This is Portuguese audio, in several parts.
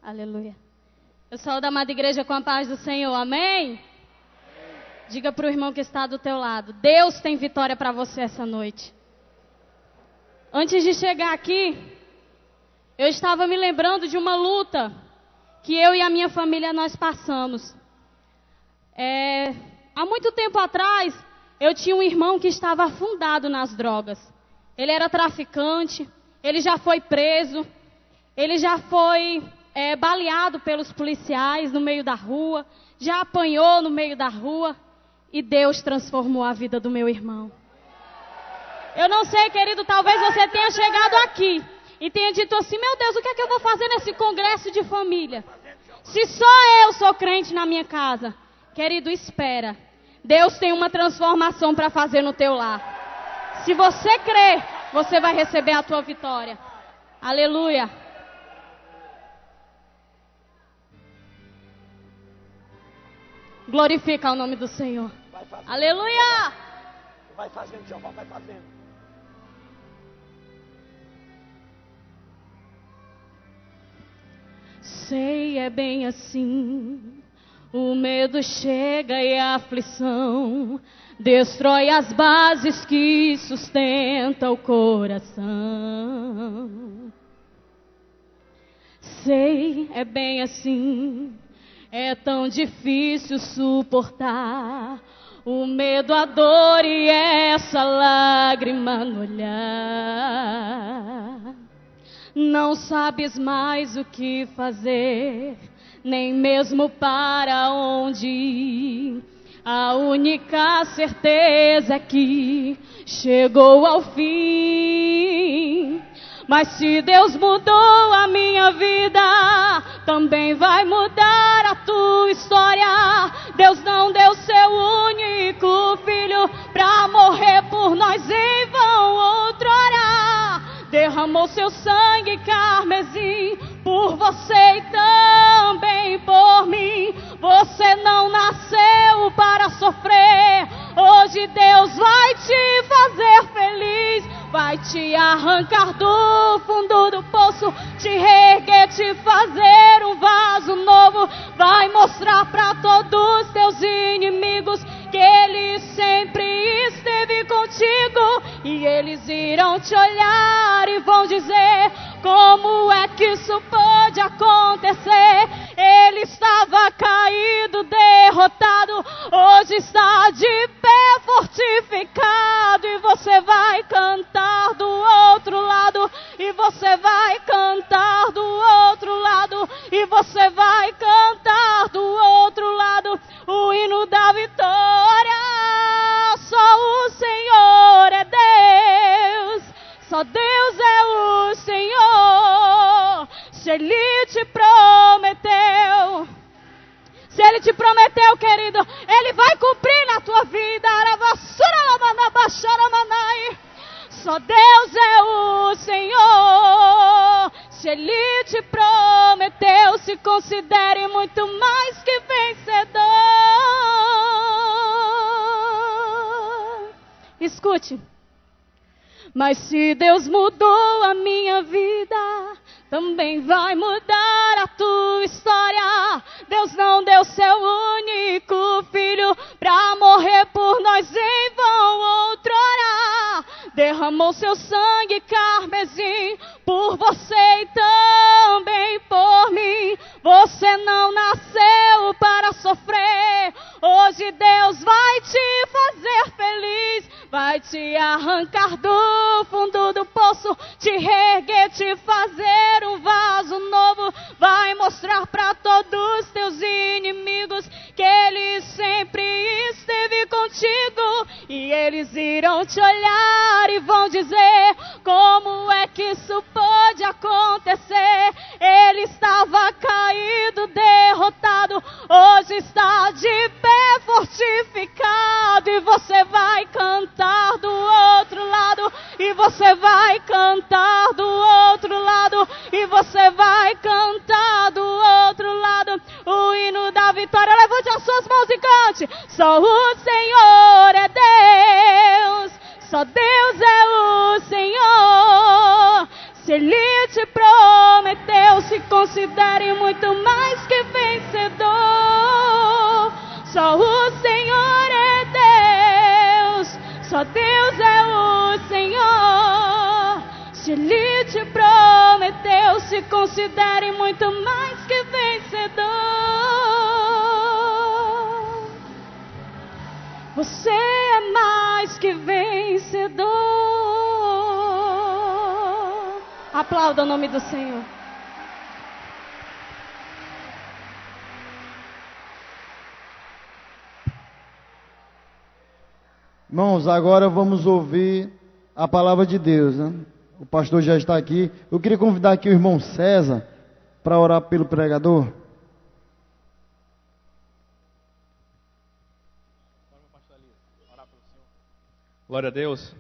Aleluia. Eu saúdo a amada igreja com a paz do Senhor. Amém? Diga para o irmão que está do teu lado. Deus tem vitória para você essa noite. Antes de chegar aqui, eu estava me lembrando de uma luta que eu e a minha família nós passamos. Há muito tempo atrás, eu tinha um irmão que estava afundado nas drogas. Ele era traficante, ele já foi preso, ele já foi baleado pelos policiais no meio da rua, já apanhou no meio da rua, e Deus transformou a vida do meu irmão. Eu não sei, querido, talvez você tenha chegado aqui e tenha dito assim: meu Deus, o que é que eu vou fazer nesse congresso de família? Se só eu sou crente na minha casa. Querido, espera. Deus tem uma transformação para fazer no teu lar. Se você crer, você vai receber a tua vitória. Aleluia. Glorifica o nome do Senhor. Aleluia. Vai fazendo, Jeová, vai fazendo. Sei, é bem assim. O medo chega e a aflição destrói as bases que sustentam o coração. Sei, é bem assim. É tão difícil suportar o medo, a dor e essa lágrima no olhar. Não sabes mais o que fazer, nem mesmo para onde ir. A única certeza é que chegou ao fim. Mas se Deus mudou a minha vida, também vai mudar a tua história. Deus não deu seu único filho para morrer por nós em vão outrora. Derramou seu sangue carmesim por você e também por mim. Você não nasceu para sofrer. Hoje Deus vai te fazer feliz. Vai te arrancar do fundo do poço, te reerguer, te fazer um vaso novo. Vai mostrar para todos os teus inimigos que Ele sempre esteve contigo. E eles irão te olhar e vão dizer: como é que isso pode acontecer? Ele estava caído, derrotado, hoje está de pé fortificado. E você vai cantar do outro lado, e você vai cantar do outro lado, e você vai cantar do outro lado o hino da vitória. Só o Senhor é Deus, só Deus é o Senhor. Se Ele te prometeu, se Ele te prometeu, querido, Ele vai cumprir na tua vida. Só Deus é o Senhor. Se Ele te prometeu, se considere muito mais que vencedor. Escute. Mas se Deus mudou a minha vida, também vai mudar a tua história. Deus não deu seu único filho para morrer por nós em vão outrora. Derramou seu sangue carmesim por você e também por mim. Você não nasceu para sofrer. Hoje Deus vai te fazer feliz. Vai te arrancar do fundo do poço, te reerguer, te fazer um vaso novo. Vai mostrar para todos os teus inimigos que Ele sempre esteve contigo. E eles irão te olhar e vão dizer: como é que isso pode acontecer? Ele estava caído, derrotado, hoje está de pé fortificado. E você vai cantar do outro lado, e você vai cantar do outro lado, e você vai cantar do outro lado o hino da vitória. Levante as suas mãos e cante: só o Senhor é Deus, só Deus é o Senhor. Se Ele te prometeu, se considere muito mais que vencedor. Só o Senhor é Deus, só Deus é o Senhor. Se Ele te prometeu, se considere muito mais que vencedor. Você é mais que vencedor. Aplauda o nome do Senhor. Irmãos, agora vamos ouvir a palavra de Deus, né? O pastor já está aqui. Eu queria convidar aqui o irmão César para orar pelo pregador. Glória a Deus.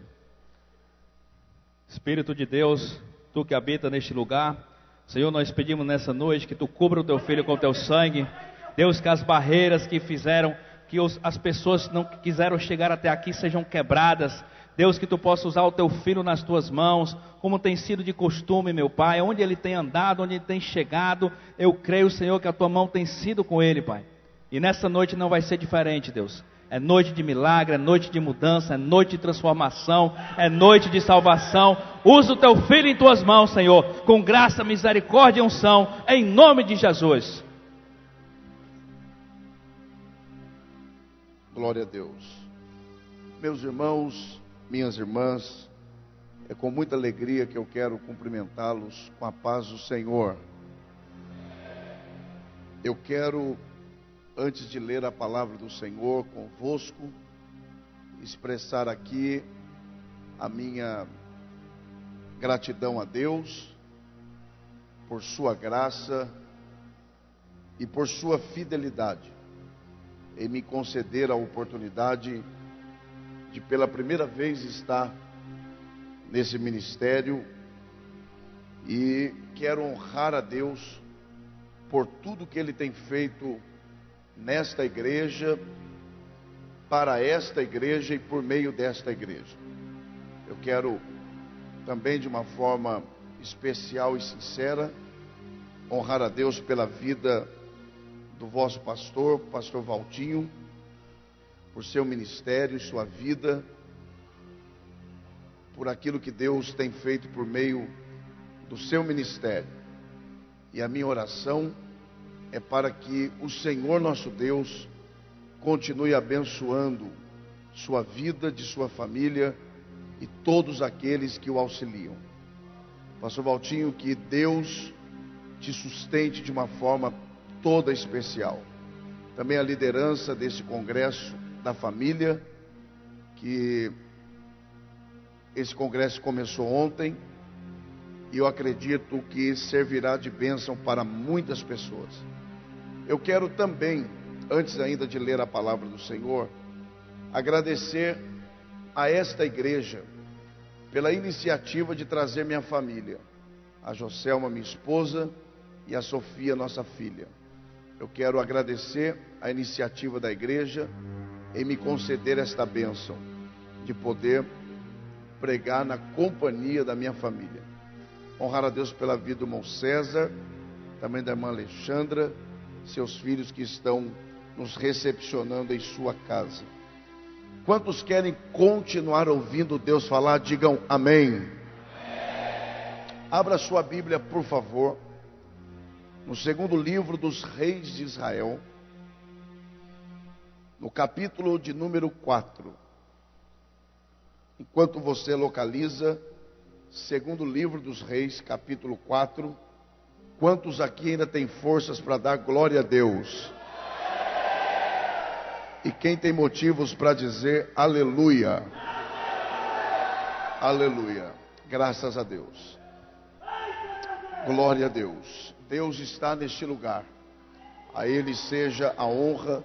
Espírito de Deus, Tu que habita neste lugar, Senhor, nós pedimos nessa noite que Tu cubra o Teu Filho com o Teu sangue. Deus, que as barreiras que fizeram que as pessoas não quiseram chegar até aqui sejam quebradas. Deus, que Tu possa usar o Teu Filho nas Tuas mãos, como tem sido de costume, meu Pai, onde ele tem andado, onde ele tem chegado, eu creio, Senhor, que a Tua mão tem sido com ele, Pai. E nessa noite não vai ser diferente, Deus. É noite de milagre, é noite de mudança, é noite de transformação, é noite de salvação. Usa o Teu Filho em Tuas mãos, Senhor, com graça, misericórdia e unção, em nome de Jesus. Glória a Deus. Meus irmãos, minhas irmãs, é com muita alegria que eu quero cumprimentá-los com a paz do Senhor. Eu quero, antes de ler a palavra do Senhor convosco, expressar aqui a minha gratidão a Deus por sua graça e por sua fidelidade em me conceder a oportunidade de pela primeira vez estar nesse ministério, e quero honrar a Deus por tudo que Ele tem feito nesta igreja, para esta igreja e por meio desta igreja. Eu quero também, de uma forma especial e sincera, honrar a Deus pela vida do vosso pastor, pastor Valtinho, por seu ministério, sua vida, por aquilo que Deus tem feito por meio do seu ministério. E a minha oração é para que o Senhor nosso Deus continue abençoando sua vida, de sua família e todos aqueles que o auxiliam. Pastor Valtinho, que Deus te sustente de uma forma toda especial. Também a liderança desse congresso da família, que esse congresso começou ontem, e eu acredito que servirá de bênção para muitas pessoas. Eu quero também, antes ainda de ler a palavra do Senhor, agradecer a esta igreja pela iniciativa de trazer minha família, a Joselma, minha esposa, e a Sofia, nossa filha. Eu quero agradecer a iniciativa da igreja em me conceder esta bênção de poder pregar na companhia da minha família. Honrar a Deus pela vida do irmão César, também da irmã Alexandra, seus filhos que estão nos recepcionando em sua casa. Quantos querem continuar ouvindo Deus falar? Digam amém. Abra sua Bíblia, por favor, no segundo livro dos reis de Israel, no capítulo de número 4. Enquanto você localiza, segundo livro dos reis, capítulo 4, quantos aqui ainda tem forças para dar glória a Deus? E quem tem motivos para dizer aleluia? Aleluia. Graças a Deus. Glória a Deus. Deus está neste lugar. A Ele seja a honra,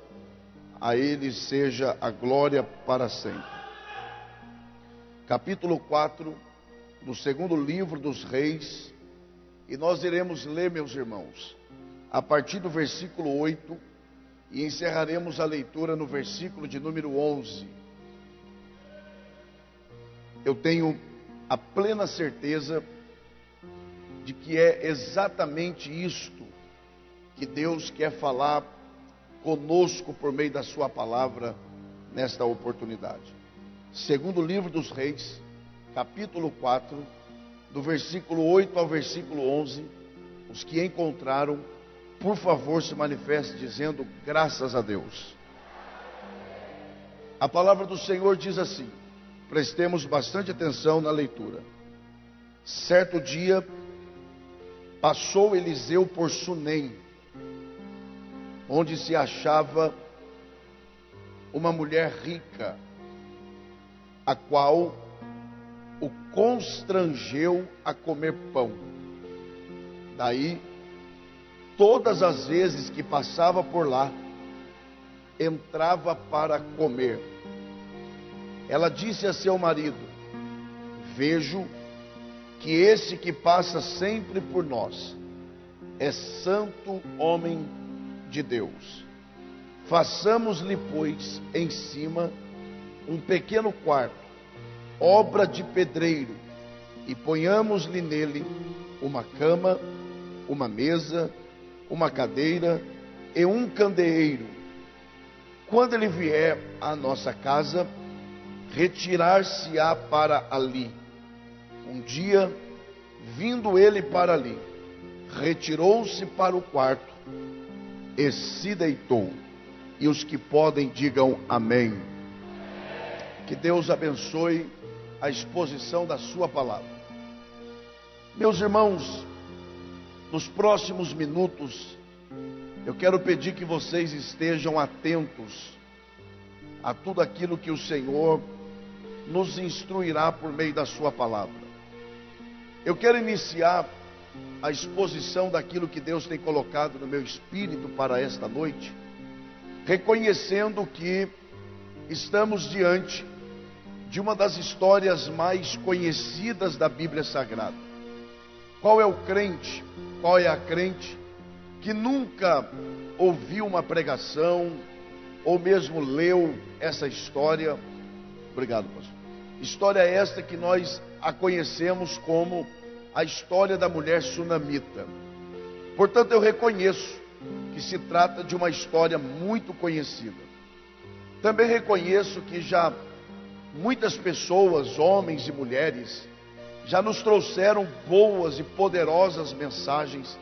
a Ele seja a glória para sempre. Capítulo 4 do segundo livro dos reis, e nós iremos ler, meus irmãos, a partir do versículo 8, e encerraremos a leitura no versículo de número 11. Eu tenho a plena certeza de que é exatamente isto que Deus quer falar conosco por meio da sua palavra nesta oportunidade. Segundo livro dos Reis, capítulo 4, do versículo 8 ao versículo 11, os que encontraram, por favor, se manifeste dizendo graças a Deus. A palavra do Senhor diz assim, prestemos bastante atenção na leitura. Certo dia, passou Eliseu por Sunem, onde se achava uma mulher rica, a qual o constrangeu a comer pão. Daí, todas as vezes que passava por lá, entrava para comer. Ela disse a seu marido: vejo que esse que passa sempre por nós é santo homem de Deus. Façamos-lhe, pois, em cima um pequeno quarto, obra de pedreiro, e ponhamos-lhe nele uma cama, uma mesa, uma cadeira e um candeeiro. Quando ele vier à nossa casa, retirar-se-á para ali. Um dia, vindo ele para ali, retirou-se para o quarto e se deitou. E os que podem digam amém. Que Deus abençoe a exposição da sua palavra. Meus irmãos, nos próximos minutos, eu quero pedir que vocês estejam atentos a tudo aquilo que o Senhor nos instruirá por meio da sua palavra. Eu quero iniciar a exposição daquilo que Deus tem colocado no meu espírito para esta noite, reconhecendo que estamos diante de uma das histórias mais conhecidas da Bíblia Sagrada. Qual é o crente, qual é a crente que nunca ouviu uma pregação ou mesmo leu essa história? Obrigado, pastor. História esta que nós a conhecemos como a história da mulher sunamita. Portanto, eu reconheço que se trata de uma história muito conhecida. Também reconheço que já muitas pessoas, homens e mulheres, já nos trouxeram boas e poderosas mensagens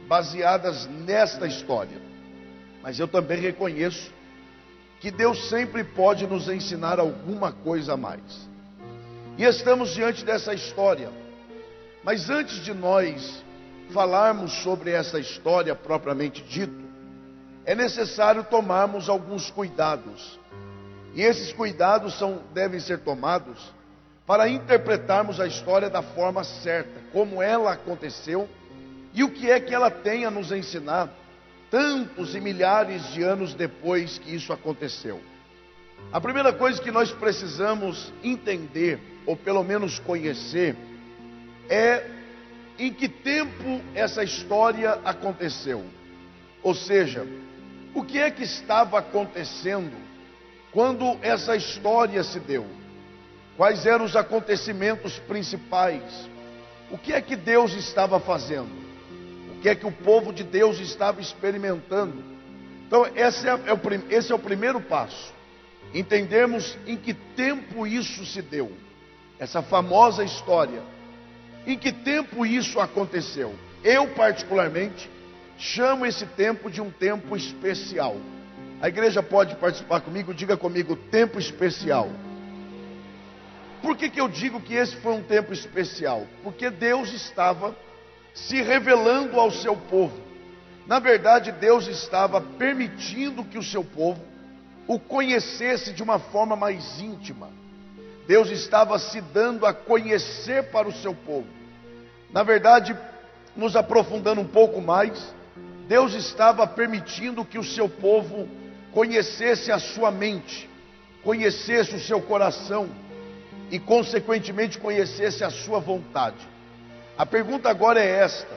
baseadas nesta história. Mas eu também reconheço que Deus sempre pode nos ensinar alguma coisa a mais. E estamos diante dessa história. Mas antes de nós falarmos sobre essa história propriamente dito, é necessário tomarmos alguns cuidados. E esses cuidados devem ser tomados para interpretarmos a história da forma certa, como ela aconteceu e o que é que ela tem a nos ensinar tantos e milhares de anos depois que isso aconteceu. A primeira coisa que nós precisamos entender, ou pelo menos conhecer, é em que tempo essa história aconteceu. Ou seja, o que é que estava acontecendo quando essa história se deu? Quais eram os acontecimentos principais? O que é que Deus estava fazendo? O que é que o povo de Deus estava experimentando? Então, esse é o primeiro passo. Entendermos em que tempo isso se deu. Essa famosa história. Em que tempo isso aconteceu? Eu, particularmente, chamo esse tempo de um tempo especial. A igreja pode participar comigo? Diga comigo, tempo especial. Por que eu digo que esse foi um tempo especial? Porque Deus estava se revelando ao seu povo. Na verdade, Deus estava permitindo que o seu povo o conhecesse de uma forma mais íntima. Deus estava se dando a conhecer para o seu povo. Na verdade, nos aprofundando um pouco mais, Deus estava permitindo que o seu povo conhecesse a sua mente, conhecesse o seu coração e, consequentemente, conhecesse a sua vontade. A pergunta agora é esta: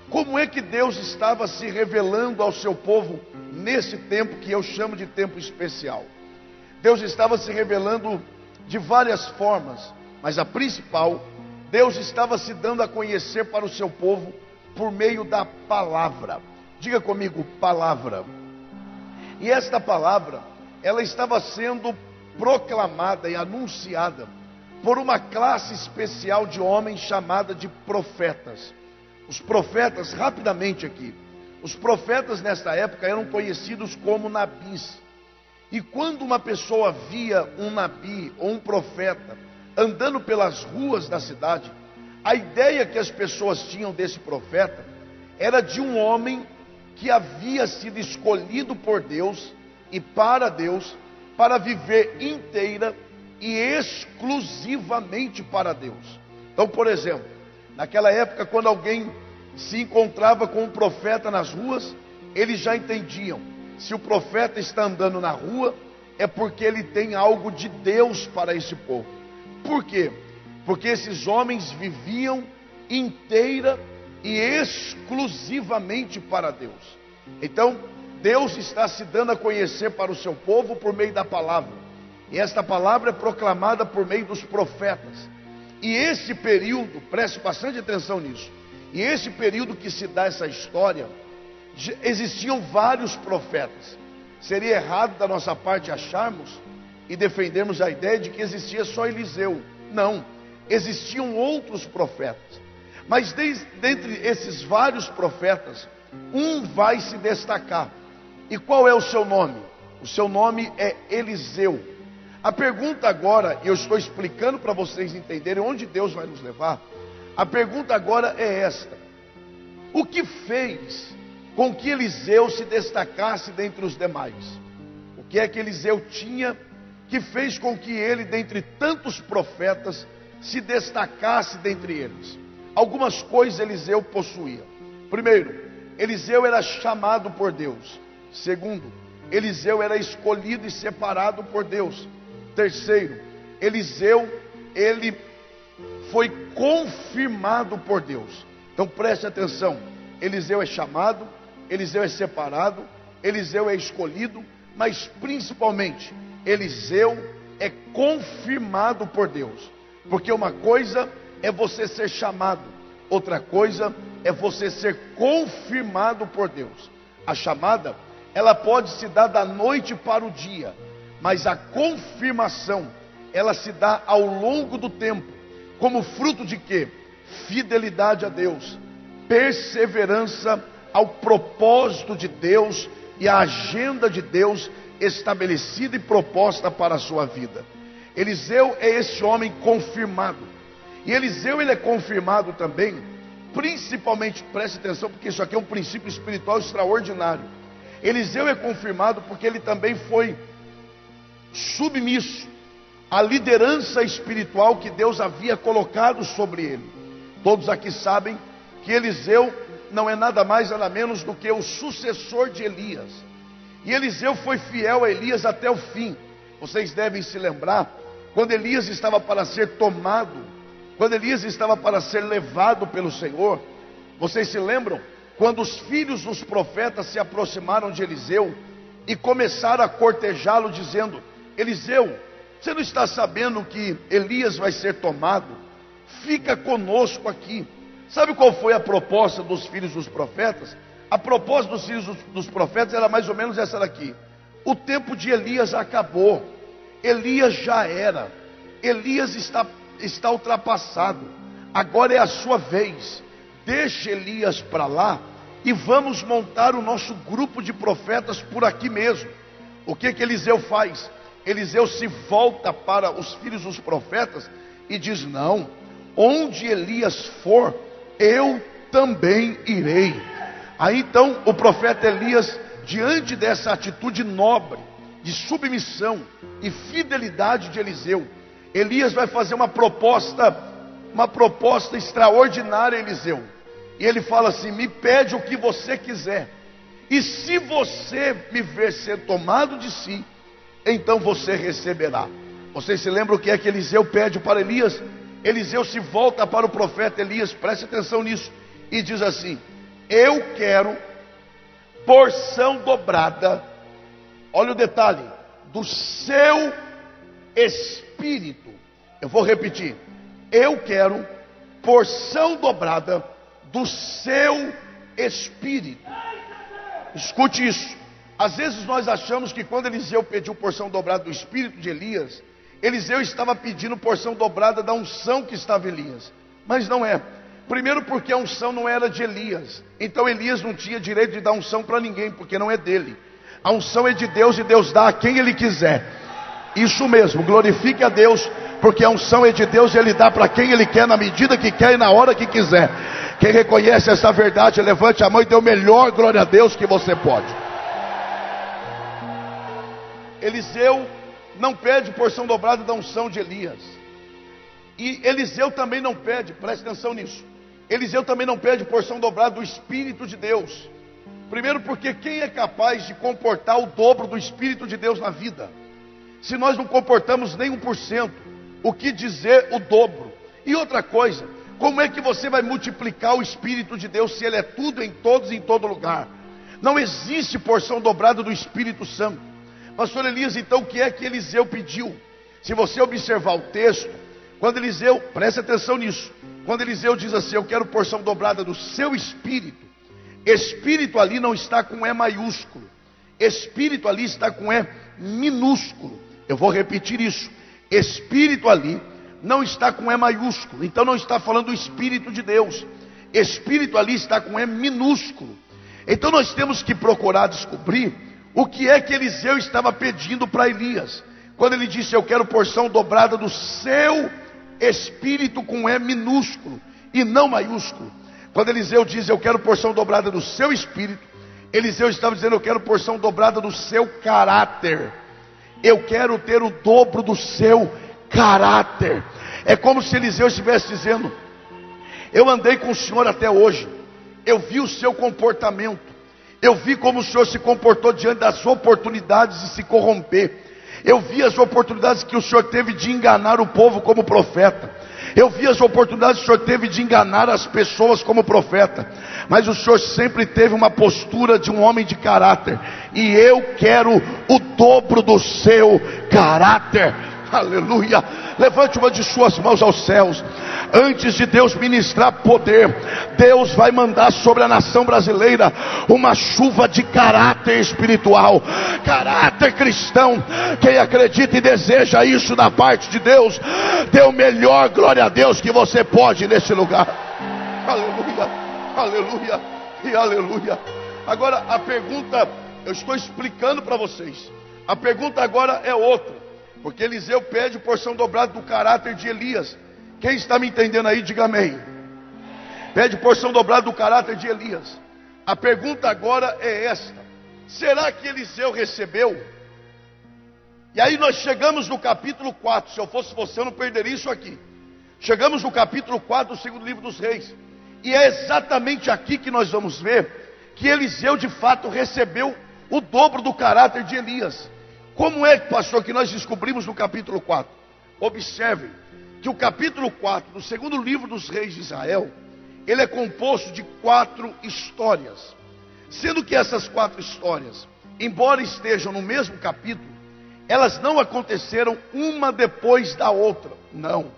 como é que Deus estava se revelando ao seu povo nesse tempo que eu chamo de tempo especial? Deus estava se revelando de várias formas, mas a principal, Deus estava se dando a conhecer para o seu povo por meio da palavra. Diga comigo, palavra. E esta palavra, ela estava sendo proclamada e anunciada por uma classe especial de homens chamada de profetas. Os profetas, rapidamente aqui, os profetas nesta época eram conhecidos como nabis. E quando uma pessoa via um nabi ou um profeta andando pelas ruas da cidade, a ideia que as pessoas tinham desse profeta era de um homem que havia sido escolhido por Deus e para Deus, para viver inteira e exclusivamente para Deus. Então, por exemplo, naquela época, quando alguém se encontrava com um profeta nas ruas, eles já entendiam: se o profeta está andando na rua, é porque ele tem algo de Deus para esse povo. Por quê? Porque esses homens viviam inteira e exclusivamente para Deus. Então, Deus está se dando a conhecer para o seu povo por meio da palavra. E esta palavra é proclamada por meio dos profetas. E esse período, preste bastante atenção nisso, e esse período que se dá essa história, existiam vários profetas. Seria errado da nossa parte acharmos e defendermos a ideia de que existia só Eliseu. Não, existiam outros profetas. Mas dentre esses vários profetas, um vai se destacar. E qual é o seu nome? O seu nome é Eliseu. A pergunta agora, e eu estou explicando para vocês entenderem onde Deus vai nos levar. A pergunta agora é esta: o que fez com que Eliseu se destacasse dentre os demais? O que é que Eliseu tinha que fez com que ele, dentre tantos profetas, se destacasse dentre eles? Algumas coisas Eliseu possuía. Primeiro, Eliseu era chamado por Deus. Segundo, Eliseu era escolhido e separado por Deus. Terceiro, Eliseu, ele foi confirmado por Deus. Então preste atenção: Eliseu é chamado, Eliseu é separado, Eliseu é escolhido, mas principalmente Eliseu é confirmado por Deus. Porque uma coisa é você ser chamado, outra coisa é você ser confirmado por Deus. A chamada, ela pode se dar da noite para o dia, mas a confirmação, ela se dá ao longo do tempo, como fruto de quê? Fidelidade a Deus, perseverança ao propósito de Deus e à agenda de Deus estabelecida e proposta para a sua vida. Eliseu é esse homem confirmado. E Eliseu, ele é confirmado também, principalmente, preste atenção, porque isso aqui é um princípio espiritual extraordinário. Eliseu é confirmado porque ele também foi submisso à liderança espiritual que Deus havia colocado sobre ele. Todos aqui sabem que Eliseu não é nada mais nada menos do que o sucessor de Elias. E Eliseu foi fiel a Elias até o fim. Vocês devem se lembrar, quando Elias estava para ser tomado, quando Elias estava para ser levado pelo Senhor, vocês se lembram? Quando os filhos dos profetas se aproximaram de Eliseu e começaram a cortejá-lo, dizendo: Eliseu, você não está sabendo que Elias vai ser tomado? Fica conosco aqui. Sabe qual foi a proposta dos filhos dos profetas? A proposta dos filhos dos profetas era mais ou menos essa daqui: o tempo de Elias acabou, Elias já era, Elias está ultrapassado, agora é a sua vez. Deixa Elias para lá e vamos montar o nosso grupo de profetas por aqui mesmo. O que Eliseu faz? Eliseu se volta para os filhos dos profetas e diz: não, onde Elias for, eu também irei. Aí então o profeta Elias, diante dessa atitude nobre, de submissão e fidelidade de Eliseu, Elias vai fazer uma proposta extraordinária a Eliseu. E ele fala assim: me pede o que você quiser, e se você me ver ser tomado de si, então você receberá. Vocês se lembram o que é que Eliseu pede para Elias? Eliseu se volta para o profeta Elias, preste atenção nisso, e diz assim: eu quero porção dobrada, olha o detalhe, do seu espírito. Eu vou repetir: eu quero porção dobrada do seu espírito. Escute isso. Às vezes nós achamos que quando Eliseu pediu porção dobrada do espírito de Elias, Eliseu estava pedindo porção dobrada da unção que estava em Elias. Mas não é. Primeiro porque a unção não era de Elias. Então Elias não tinha direito de dar unção para ninguém, porque não é dele. A unção é de Deus e Deus dá a quem Ele quiser. Isso mesmo, glorifique a Deus, porque a unção é de Deus e Ele dá para quem Ele quer, na medida que quer e na hora que quiser. Quem reconhece essa verdade, levante a mão e dê o melhor glória a Deus que você pode. Eliseu não pede porção dobrada da unção de Elias. E Eliseu também não pede, preste atenção nisso, Eliseu também não pede porção dobrada do Espírito de Deus. Primeiro porque quem é capaz de comportar o dobro do Espírito de Deus na vida? Se nós não comportamos nem 1%, o que dizer o dobro? E outra coisa, como é que você vai multiplicar o Espírito de Deus se Ele é tudo em todos e em todo lugar? Não existe porção dobrada do Espírito Santo. Pastor Elias, então o que é que Eliseu pediu? Se você observar o texto, quando Eliseu, preste atenção nisso, quando Eliseu diz assim, eu quero porção dobrada do seu espírito, espírito ali não está com E maiúsculo, espírito ali está com E minúsculo. Eu vou repetir isso, espírito ali não está com E maiúsculo, então não está falando do Espírito de Deus, espírito ali está com E minúsculo. Então nós temos que procurar descobrir o que é que Eliseu estava pedindo para Elias, quando ele disse, eu quero porção dobrada do seu espírito com E minúsculo e não maiúsculo. Quando Eliseu diz, eu quero porção dobrada do seu espírito, Eliseu estava dizendo, eu quero porção dobrada do seu caráter. Eu quero ter o dobro do seu caráter. É como se Eliseu estivesse dizendo, eu andei com o Senhor até hoje, eu vi o seu comportamento, eu vi como o Senhor se comportou diante das oportunidades de se corromper. Eu vi as oportunidades que o Senhor teve de enganar o povo como profeta. Eu vi as oportunidades que o Senhor teve de enganar as pessoas como profeta. Mas o Senhor sempre teve uma postura de um homem de caráter. E eu quero o dobro do seu caráter. Aleluia. Levante uma de suas mãos aos céus. Antes de Deus ministrar poder, Deus vai mandar sobre a nação brasileira uma chuva de caráter espiritual, caráter cristão. Quem acredita e deseja isso da parte de Deus, dê o melhor glória a Deus que você pode nesse lugar. Aleluia, aleluia e aleluia. Agora a pergunta, eu estou explicando para vocês, a pergunta agora é outra, porque Eliseu pede porção dobrada do caráter de Elias. Quem está me entendendo aí, diga amém. Pede porção dobrada do caráter de Elias. A pergunta agora é esta: será que Eliseu recebeu? E aí nós chegamos no capítulo 4. Se eu fosse você, eu não perderia isso aqui. Chegamos no capítulo 4 do segundo livro dos reis. E é exatamente aqui que nós vamos ver que Eliseu de fato recebeu o dobro do caráter de Elias. Como é, pastor, que nós descobrimos no capítulo 4? Observe que o capítulo 4 do segundo livro dos reis de Israel, ele é composto de 4 histórias. Sendo que essas 4 histórias, embora estejam no mesmo capítulo, elas não aconteceram uma depois da outra. Não.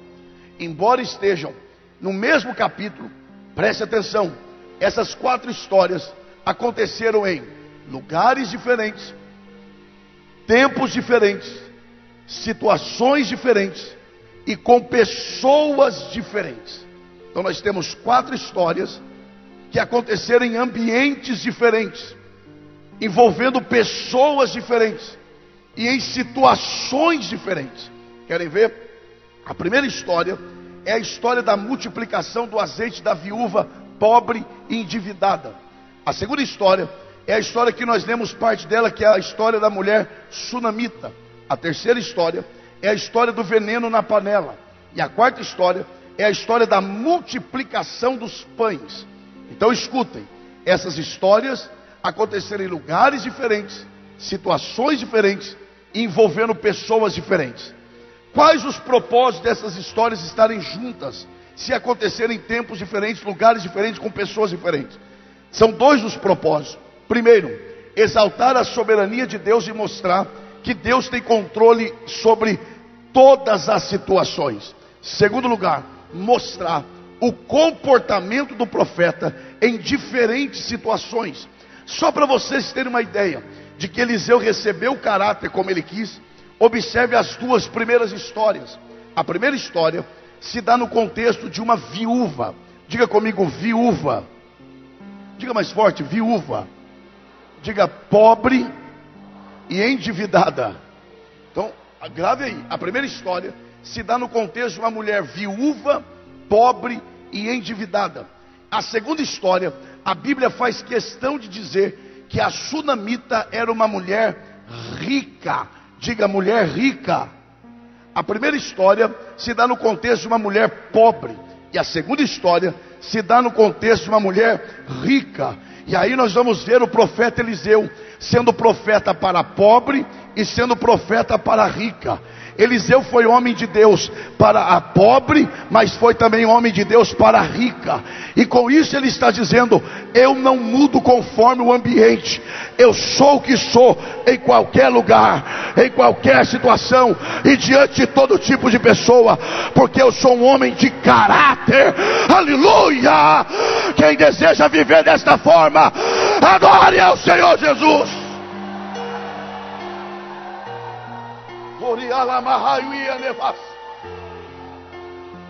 Embora estejam no mesmo capítulo, preste atenção, essas 4 histórias aconteceram em lugares diferentes, tempos diferentes, situações diferentes e com pessoas diferentes. Então nós temos 4 histórias que aconteceram em ambientes diferentes, envolvendo pessoas diferentes e em situações diferentes. Querem ver? A primeira história é a história da multiplicação do azeite da viúva pobre e endividada. A segunda história é a história que nós lemos parte dela, que é a história da mulher sunamita. A terceira história é a história do veneno na panela. E a quarta história é a história da multiplicação dos pães. Então escutem, essas histórias aconteceram em lugares diferentes, situações diferentes, envolvendo pessoas diferentes. Quais os propósitos dessas histórias estarem juntas, se acontecerem em tempos diferentes, lugares diferentes, com pessoas diferentes? São 2 os propósitos. Primeiro, exaltar a soberania de Deus e mostrar que Deus tem controle sobre todas as situações. Segundo lugar, mostrar o comportamento do profeta em diferentes situações. Só para vocês terem uma ideia de que Eliseu recebeu o caráter como ele quis, observe as duas primeiras histórias. A primeira história se dá no contexto de uma viúva. Diga comigo, viúva. Diga mais forte, viúva. Diga, pobre e endividada. Então, grave aí. A primeira história se dá no contexto de uma mulher viúva, pobre e endividada. A segunda história, a Bíblia faz questão de dizer que a sunamita era uma mulher rica. Diga, mulher rica. A primeira história se dá no contexto de uma mulher pobre. E a segunda história se dá no contexto de uma mulher rica. E aí nós vamos ver o profeta Eliseu sendo profeta para a pobre e sendo profeta para a rica. Eliseu foi homem de Deus para a pobre, mas foi também homem de Deus para a rica. E com isso ele está dizendo: eu não mudo conforme o ambiente, eu sou o que sou em qualquer lugar, em qualquer situação e diante de todo tipo de pessoa, porque eu sou um homem de caráter. Aleluia! Quem deseja viver desta forma, adore ao Senhor Jesus.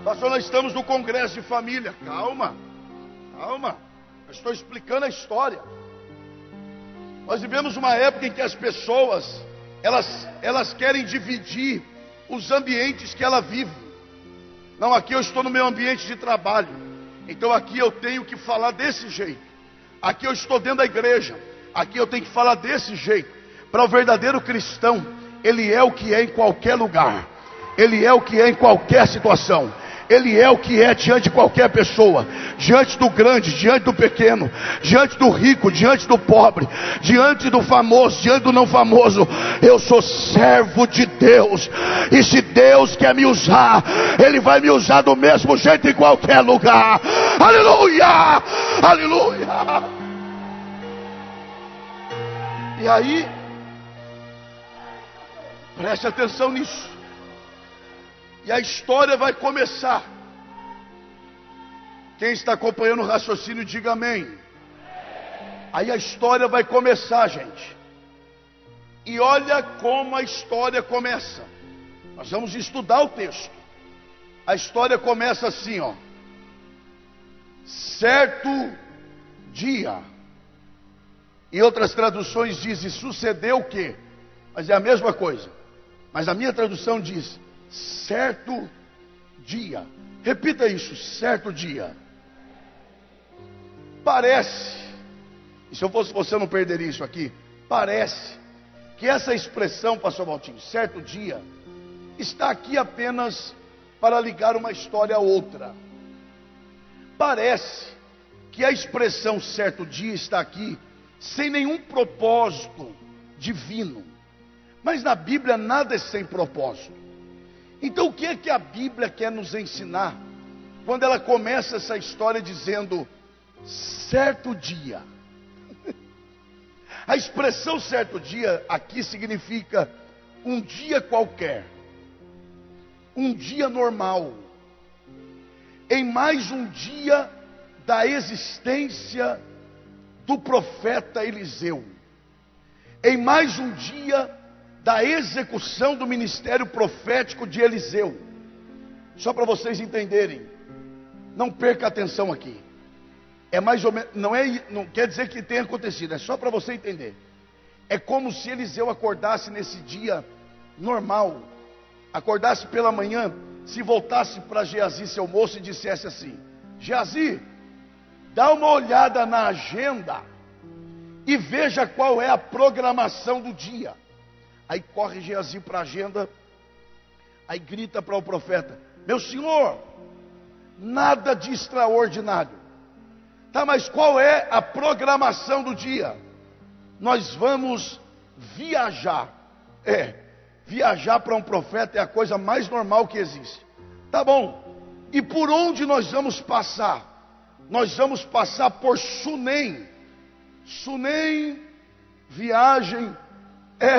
Pastor, nós estamos no congresso de família. Calma, calma. Eu estou explicando a história. Nós vivemos uma época em que as pessoas elas querem dividir os ambientes que ela vive. Não, aqui eu estou no meu ambiente de trabalho, então aqui eu tenho que falar desse jeito. Aqui eu estou dentro da igreja, aqui eu tenho que falar desse jeito. Para o verdadeiro cristão, ele é o que é em qualquer lugar, ele é o que é em qualquer situação, ele é o que é diante de qualquer pessoa, diante do grande, diante do pequeno, diante do rico, diante do pobre, diante do famoso, diante do não famoso. Eu sou servo de Deus, e se Deus quer me usar, Ele vai me usar do mesmo jeito em qualquer lugar. Aleluia, aleluia. E aí, preste atenção nisso. E a história vai começar. Quem está acompanhando o raciocínio, diga amém. Aí a história vai começar, gente. E olha como a história começa. Nós vamos estudar o texto. A história começa assim, ó. Certo dia. Em outras traduções diz, e sucedeu o quê? Mas é a mesma coisa. Mas a minha tradução diz, certo dia. Repita isso, certo dia. Parece, e se eu fosse você eu não perderia isso aqui, parece que essa expressão, pastor Valtinho, certo dia, está aqui apenas para ligar uma história a outra. Parece que a expressão certo dia está aqui sem nenhum propósito divino. Mas na Bíblia nada é sem propósito. Então o que é que a Bíblia quer nos ensinar quando ela começa essa história dizendo certo dia? A expressão certo dia aqui significa um dia qualquer, um dia normal, em mais um dia da existência do profeta Eliseu, em mais um dia da execução do ministério profético de Eliseu. Só para vocês entenderem, não perca a atenção aqui. É mais ou menos, não quer dizer que tenha acontecido, é só para você entender. É como se Eliseu acordasse nesse dia normal, acordasse pela manhã, se voltasse para Geazi, seu moço, e dissesse assim: Geazi, dá uma olhada na agenda e veja qual é a programação do dia. Aí corre Geazi para a agenda, aí grita para o profeta: meu senhor, nada de extraordinário. Tá, mas qual é a programação do dia? Nós vamos viajar. Viajar para um profeta é a coisa mais normal que existe. Tá bom, e por onde nós vamos passar? Nós vamos passar por Sunem. Sunem, viagem.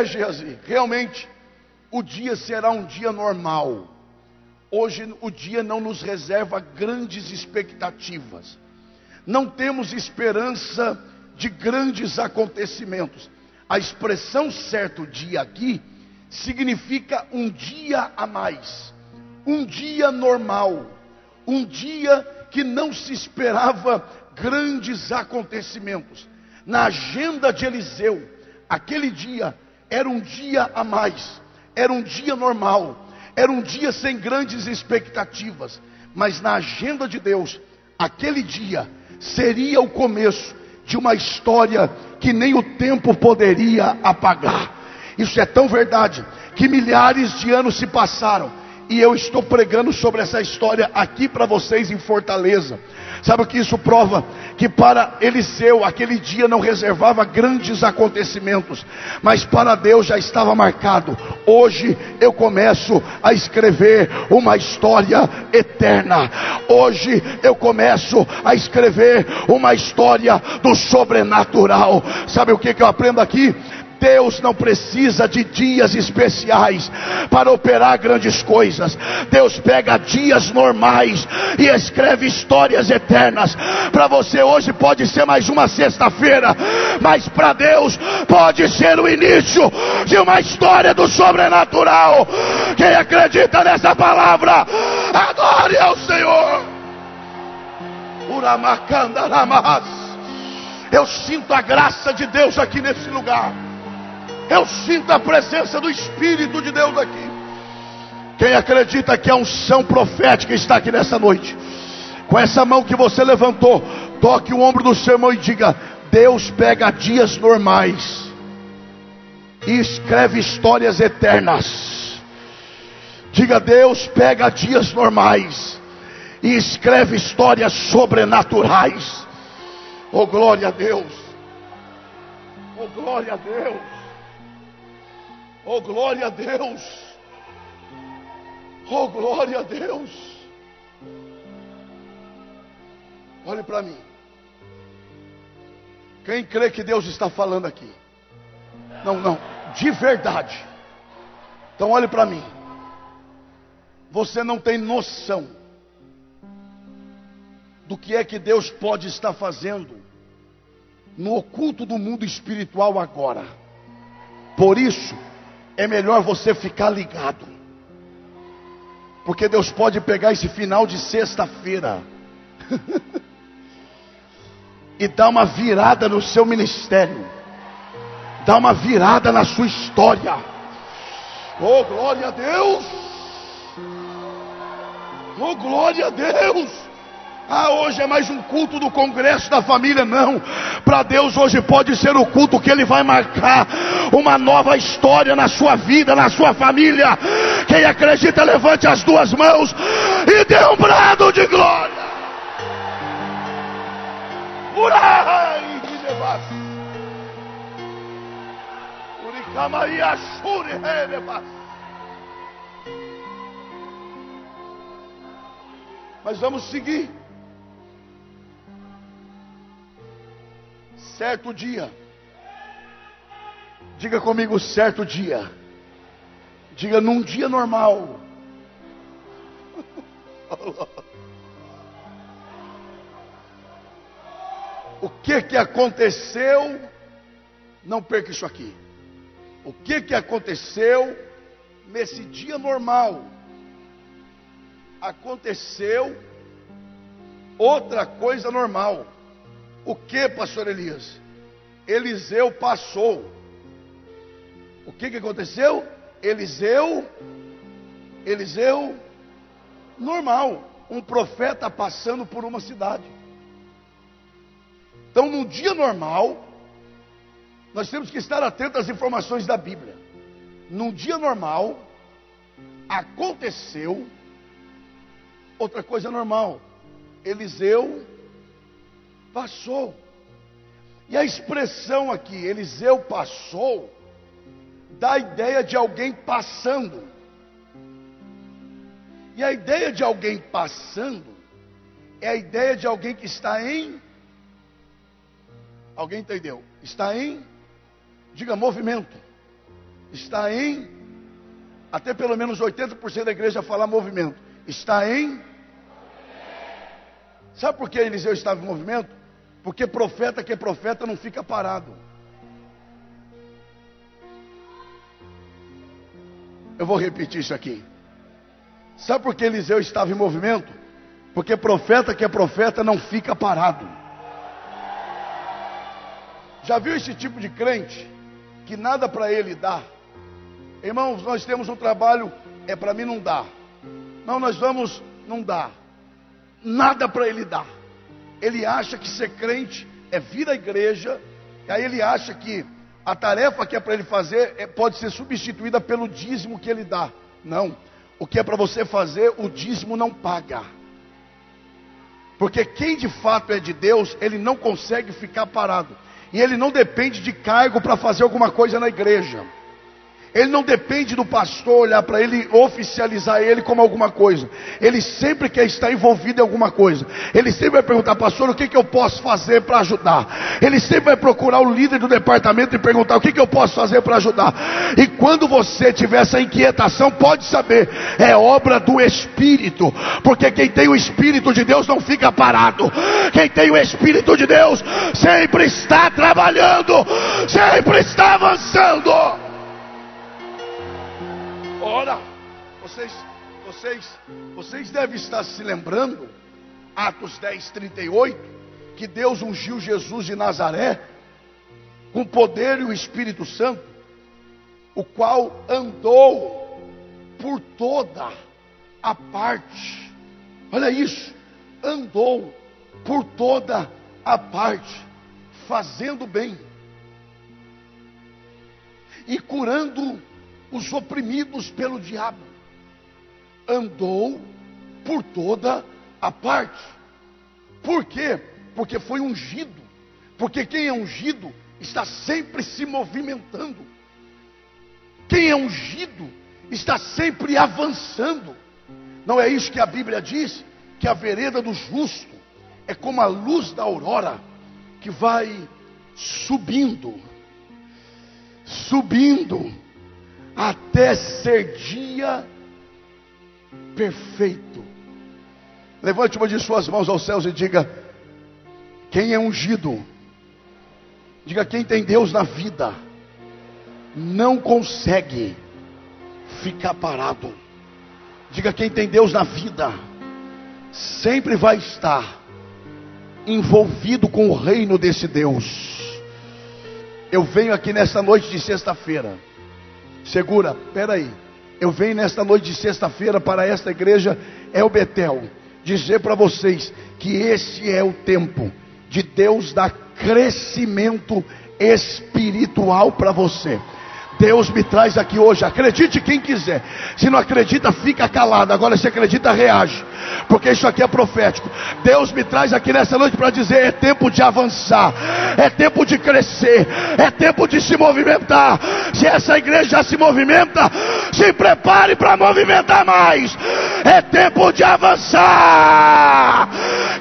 Geazi, realmente o dia será um dia normal. hoje o dia não nos reserva grandes expectativas. Não temos esperança de grandes acontecimentos. A expressão certo dia aqui significa um dia a mais, um dia normal, um dia que não se esperava grandes acontecimentos. Na agenda de Eliseu, aquele dia era um dia a mais, era um dia normal, era um dia sem grandes expectativas. Mas na agenda de Deus, aquele dia seria o começo de uma história que nem o tempo poderia apagar. Isso é tão verdade que milhares de anos se passaram e eu estou pregando sobre essa história aqui para vocês em Fortaleza. Sabe o que isso prova? Que para Eliseu aquele dia não reservava grandes acontecimentos, mas para Deus já estava marcado: hoje eu começo a escrever uma história eterna. Hoje eu começo a escrever uma história do sobrenatural. Sabe o que eu aprendo aqui? Deus não precisa de dias especiais para operar grandes coisas. Deus pega dias normais e escreve histórias eternas. Para você hoje pode ser mais uma sexta-feira, mas para Deus pode ser o início de uma história do sobrenatural. Quem acredita nessa palavra, adore ao Senhor. Eu sinto a graça de Deus aqui nesse lugar. Eu sinto a presença do Espírito de Deus aqui. Quem acredita que a unção profética está aqui nessa noite, com essa mão que você levantou, toque o ombro do seu irmão e diga: Deus pega dias normais e escreve histórias eternas. Diga: Deus pega dias normais e escreve histórias sobrenaturais. Oh, glória a Deus! Oh, glória a Deus! Oh, glória a Deus! Oh, glória a Deus! Olhe para mim. Quem crê que Deus está falando aqui? Não, de verdade. Então olhe para mim. Você não tem noção do que é que Deus pode estar fazendo no oculto do mundo espiritual agora. Por isso é melhor você ficar ligado, porque Deus pode pegar esse final de sexta-feira e dar uma virada no seu ministério, dar uma virada na sua história. Oh, glória a Deus! Oh, glória a Deus! Hoje é mais um culto do congresso da família. Não, para Deus hoje pode ser o culto que Ele vai marcar uma nova história na sua vida, na sua família. Quem acredita, levante as duas mãos e dê um brado de glória. Urai de Nebas, Uricamaia Shuri Nebas. Mas vamos seguir. Certo dia. Diga comigo: certo dia. Diga: num dia normal. O que aconteceu? Não perca isso aqui. O que aconteceu nesse dia normal? Aconteceu outra coisa normal. O que, pastor Elias? Eliseu passou. O que aconteceu? Eliseu normal. Um profeta passando por uma cidade. Então, num dia normal, nós temos que estar atentos às informações da Bíblia. Num dia normal, aconteceu outra coisa normal. Eliseu passou. E a expressão aqui, Eliseu passou, dá a ideia de alguém passando. E a ideia de alguém passando é a ideia de alguém que está em... Alguém entendeu? Está em... Diga movimento. Está em... Até pelo menos 80% da igreja fala movimento. está em... Sabe por que Eliseu estava em movimento? Porque profeta que é profeta não fica parado. Eu vou repetir isso aqui. Sabe por que Eliseu estava em movimento? Porque profeta que é profeta não fica parado. Já viu esse tipo de crente que nada para ele dá? Irmãos, nós temos um trabalho, para mim não dá. Não, nós vamos, não dá. Nada para ele dar. Ele acha que ser crente é vir à igreja, e aí ele acha que a tarefa que é para ele fazer pode ser substituída pelo dízimo que ele dá. Não, o que é para você fazer, o dízimo não paga. Porque quem de fato é de Deus, ele não consegue ficar parado. E ele não depende de cargo para fazer alguma coisa na igreja. Ele não depende do pastor olhar para ele, oficializar ele como alguma coisa. Ele sempre quer estar envolvido em alguma coisa. Ele sempre vai perguntar: pastor, o que eu posso fazer para ajudar? Ele sempre vai procurar o líder do departamento e perguntar: o que eu posso fazer para ajudar? E quando você tiver essa inquietação, pode saber, é obra do Espírito. Porque quem tem o Espírito de Deus não fica parado. Quem tem o Espírito de Deus sempre está trabalhando, sempre está avançando. Ora, vocês devem estar se lembrando, Atos 10:38, que Deus ungiu Jesus de Nazaré com poder e o Espírito Santo, o qual andou por toda a parte. Olha isso, andou por toda a parte, fazendo bem e curando os oprimidos pelo diabo. Andou por toda a parte. Por quê? Porque foi ungido. Porque quem é ungido está sempre se movimentando. Quem é ungido está sempre avançando. Não é isso que a Bíblia diz? Que a vereda do justo é como a luz da aurora, que vai subindo, até ser dia perfeito. Levante uma de suas mãos aos céus e diga: quem é ungido, diga, quem tem Deus na vida, não consegue ficar parado. Diga, quem tem Deus na vida, sempre vai estar envolvido com o reino desse Deus. Eu venho aqui nesta noite de sexta-feira. Segura, peraí. Eu venho nesta noite de sexta-feira para esta igreja El Betel dizer para vocês que esse é o tempo de Deus dar crescimento espiritual para você. Deus me traz aqui hoje, acredite quem quiser. Se não acredita, fica calado. Agora se acredita, reage, porque isso aqui é profético. Deus me traz aqui nessa noite para dizer: é tempo de avançar, é tempo de crescer, é tempo de se movimentar. Se essa igreja já se movimenta, se prepare para movimentar mais. É tempo de avançar.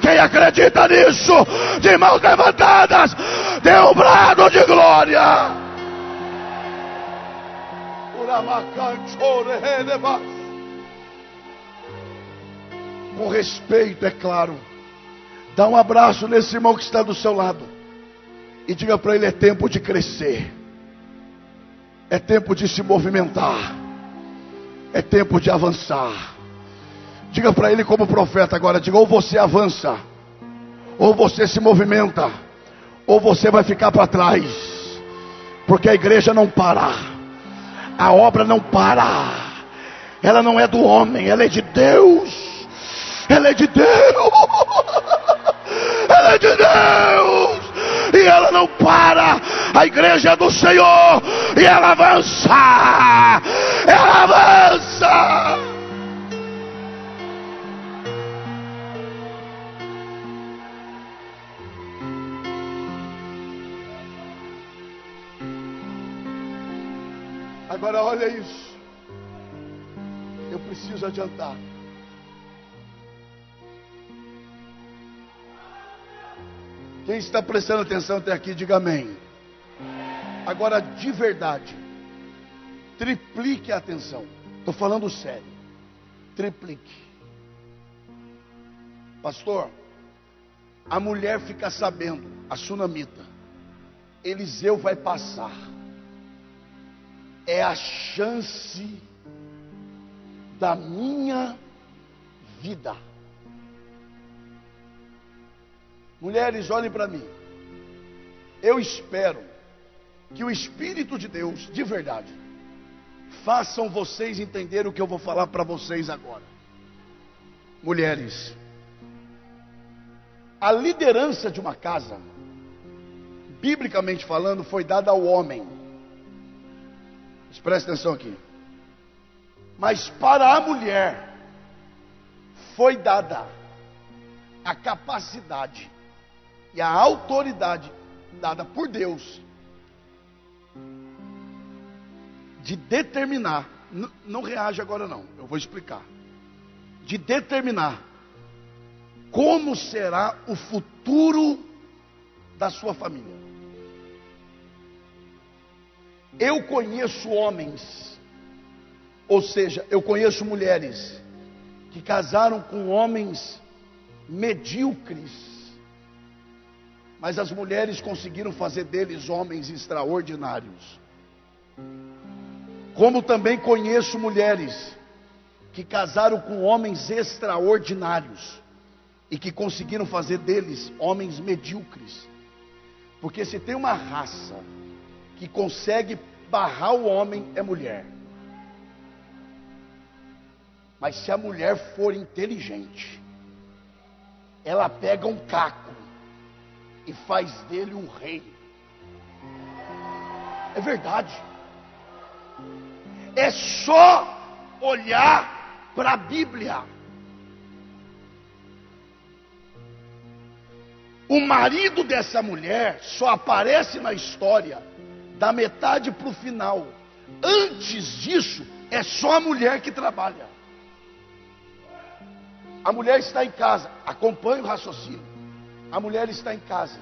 Quem acredita nisso, de mãos levantadas, dê um brado de glória. Com respeito, é claro, dá um abraço nesse irmão que está do seu lado e diga para ele: é tempo de crescer, é tempo de se movimentar, é tempo de avançar. Diga para ele como profeta agora, diga: ou você avança, ou você se movimenta, ou você vai ficar para trás, porque a igreja não para. A obra não para. Ela não é do homem, ela é de Deus. Ela é de Deus. Ela é de Deus. E ela não para. A igreja é do Senhor. E ela avança. Ela avança. Agora olha isso. Eu preciso adiantar. Quem está prestando atenção até aqui, diga amém. Agora de verdade, triplique a atenção. Estou falando sério. Triplique. Pastor, a mulher fica sabendo, a sunamita, Eliseu vai passar. É a chance da minha vida. Mulheres, olhem para mim. Eu espero que o Espírito de Deus, de verdade, façam vocês entenderem o que eu vou falar para vocês agora. Mulheres, a liderança de uma casa, biblicamente falando, foi dada ao homem. Mas preste atenção aqui. Mas para a mulher foi dada a capacidade e a autoridade dada por Deus de determinar, não reage agora não, eu vou explicar, de determinar como será o futuro da sua família. Eu conheço homens, ou seja, eu conheço mulheres que casaram com homens medíocres, mas as mulheres conseguiram fazer deles homens extraordinários. Como também conheço mulheres que casaram com homens extraordinários e que conseguiram fazer deles homens medíocres. Porque se tem uma raça que consegue barrar o homem, é mulher. Mas se a mulher for inteligente, ela pega um caco e faz dele um rei. É verdade. É só olhar para a Bíblia. O marido dessa mulher só aparece na história da metade para o final. Antes disso, é só a mulher que trabalha. A mulher está em casa, acompanhe o raciocínio. A mulher está em casa,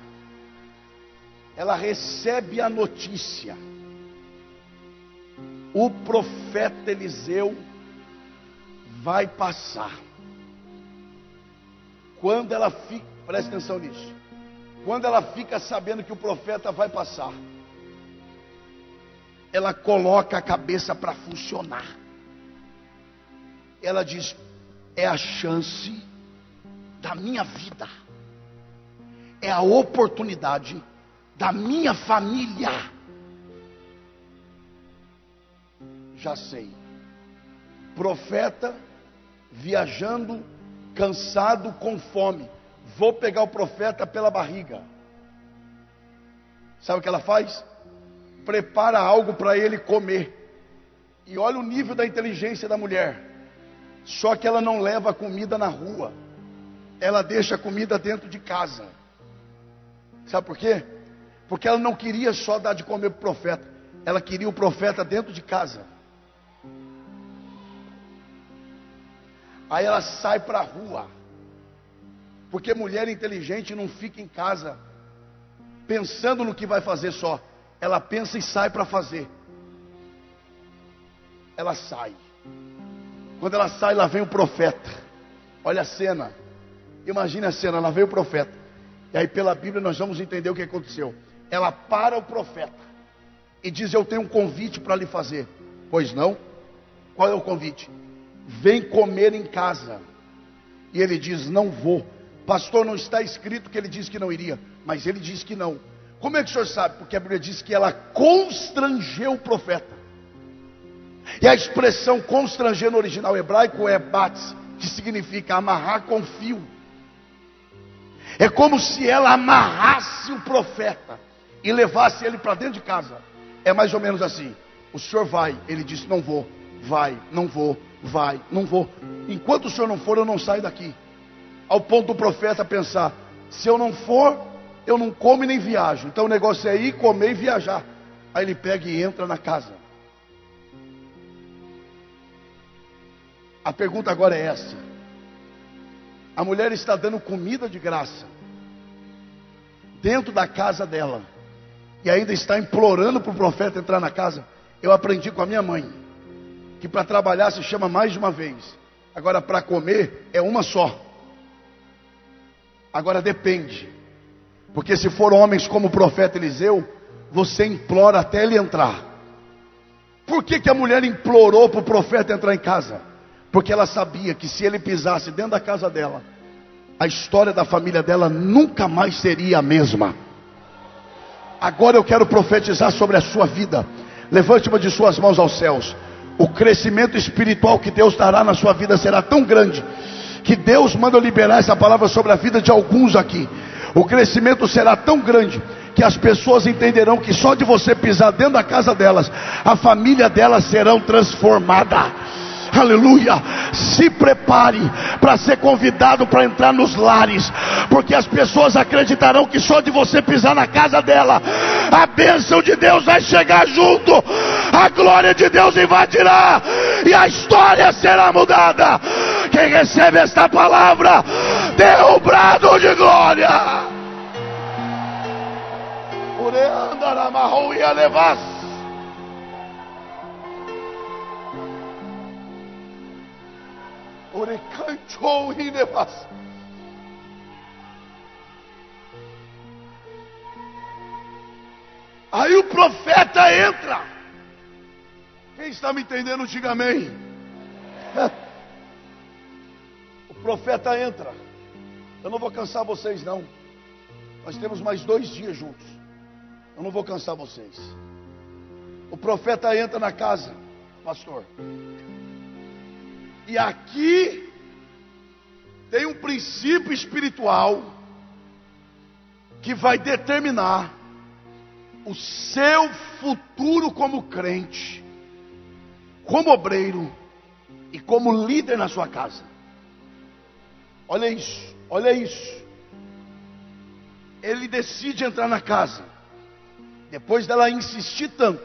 ela recebe a notícia: o profeta Eliseu vai passar. Quando ela fica, preste atenção nisso, quando ela fica sabendo que o profeta vai passar, ela coloca a cabeça para funcionar. Ela diz: é a chance da minha vida, é a oportunidade da minha família. Já sei, profeta viajando, cansado, com fome, vou pegar o profeta pela barriga. Sabe o que ela faz? Prepara algo para ele comer. E olha o nível da inteligência da mulher. Só que ela não leva a comida na rua, ela deixa a comida dentro de casa. Sabe por quê? Porque ela não queria só dar de comer para o profeta, ela queria o profeta dentro de casa. Aí ela sai para a rua, porque mulher inteligente não fica em casa pensando no que vai fazer só, ela pensa e sai para fazer. Ela sai. Quando ela sai, lá vem o profeta. Olha a cena, imagine a cena, lá vem o profeta. E aí pela Bíblia nós vamos entender o que aconteceu. Ela para o profeta e diz: eu tenho um convite para lhe fazer. Pois não? Qual é o convite? Vem comer em casa. E ele diz: não vou. Pastor, não está escrito que ele disse que não iria, mas ele disse que não. Como é que o senhor sabe? Porque a Bíblia diz que ela constrangeu o profeta. E a expressão constranger no original hebraico é bats, que significa amarrar com fio. É como se ela amarrasse o profeta e levasse ele para dentro de casa. É mais ou menos assim: o senhor vai, ele disse não vou, vai, não vou, vai, não vou. Enquanto o senhor não for, eu não saio daqui. Ao ponto do profeta pensar: se eu não for, eu não como e nem viajo. Então o negócio é ir, comer e viajar. Aí ele pega e entra na casa. A pergunta agora é essa: a mulher está dando comida de graça dentro da casa dela e ainda está implorando para o profeta entrar na casa. Eu aprendi com a minha mãe que para trabalhar se chama mais de uma vez, agora para comer é uma só. Agora depende, porque se for homens como o profeta Eliseu, você implora até ele entrar. Por que a mulher implorou para o profeta entrar em casa? Porque ela sabia que se ele pisasse dentro da casa dela, a história da família dela nunca mais seria a mesma. Agora eu quero profetizar sobre a sua vida. Levante uma de suas mãos aos céus. O crescimento espiritual que Deus dará na sua vida será tão grande, que Deus manda eu liberar essa palavra sobre a vida de alguns aqui. O crescimento será tão grande, que as pessoas entenderão que só de você pisar dentro da casa delas, a família delas serão transformada. Aleluia. Se prepare para ser convidado para entrar nos lares, porque as pessoas acreditarão que só de você pisar na casa dela, a bênção de Deus vai chegar junto, a glória de Deus invadirá e a história será mudada. Quem recebe esta palavra, dê um brado de glória. Aí o profeta entra. Quem está me entendendo, diga amém. O profeta entra. Eu não vou cansar vocês não. Nós temos mais 2 dias juntos. Eu não vou cansar vocês. O profeta entra na casa, pastor. E aqui tem um princípio espiritual que vai determinar o seu futuro como crente, como obreiro e como líder na sua casa. Olha isso, olha isso. Ele decide entrar na casa. Depois dela insistir tanto,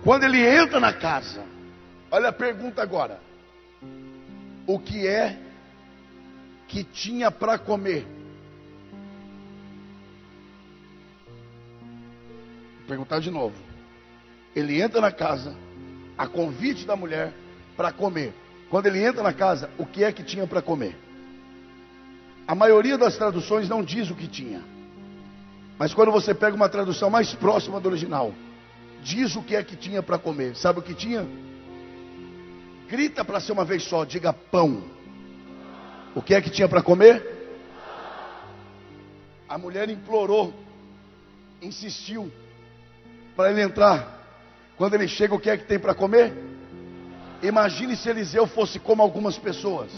quando ele entra na casa, olha a pergunta agora: o que é que tinha para comer? Vou perguntar de novo. Ele entra na casa, a convite da mulher, para comer. Quando ele entra na casa, o que é que tinha para comer? A maioria das traduções não diz o que tinha, mas quando você pega uma tradução mais próxima do original, diz o que é que tinha para comer. Sabe o que tinha? Grita para ser uma vez só, diga pão. O que é que tinha para comer? A mulher implorou, insistiu para ele entrar. Quando ele chega, o que é que tem para comer? Imagine se Eliseu fosse como algumas pessoas.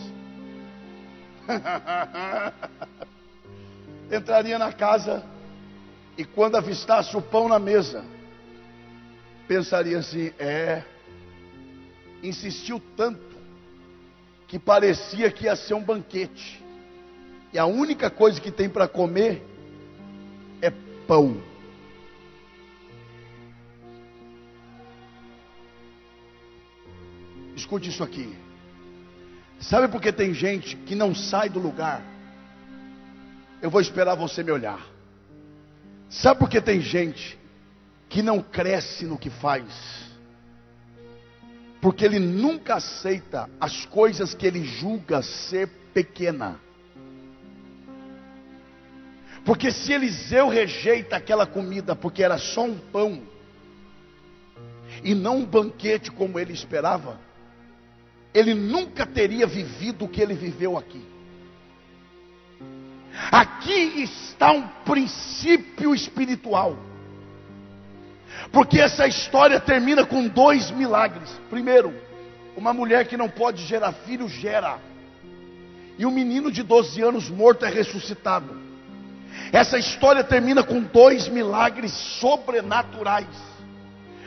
Entraria na casa e quando avistasse o pão na mesa, pensaria assim: insistiu tanto que parecia que ia ser um banquete, e a única coisa que tem para comer é pão. Escute isso aqui. Sabe por que tem gente que não sai do lugar? Eu vou esperar você me olhar. Sabe por que tem gente que não cresce no que faz? Porque ele nunca aceita as coisas que ele julga ser pequena. Porque se Eliseu rejeita aquela comida porque era só um pão e não um banquete como ele esperava, ele nunca teria vivido o que ele viveu aqui. Aqui está um princípio espiritual, porque essa história termina com 2 milagres. Primeiro, uma mulher que não pode gerar filho gera, e um menino de 12 anos morto é ressuscitado. Essa história termina com 2 milagres sobrenaturais.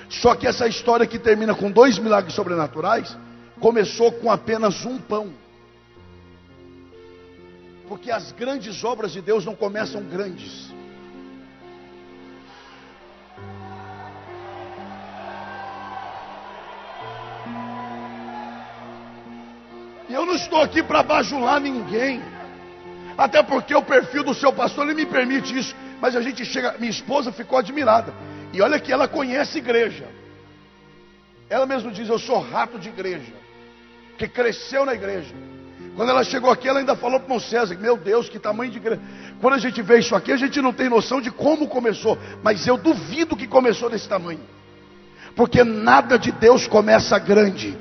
Só que essa história que termina com 2 milagres sobrenaturais começou com apenas um pão. Porque as grandes obras de Deus não começam grandes. E eu não estou aqui para bajular ninguém, até porque o perfil do seu pastor ele me permite isso. Mas a gente chega, minha esposa ficou admirada, e olha que ela conhece igreja. Ela mesmo diz: eu sou rato de igreja, que cresceu na igreja. Quando ela chegou aqui, ela ainda falou para o irmão César: meu Deus, que tamanho de igreja. Quando a gente vê isso aqui, a gente não tem noção de como começou. Mas eu duvido que começou desse tamanho. Porque nada de Deus começa grande.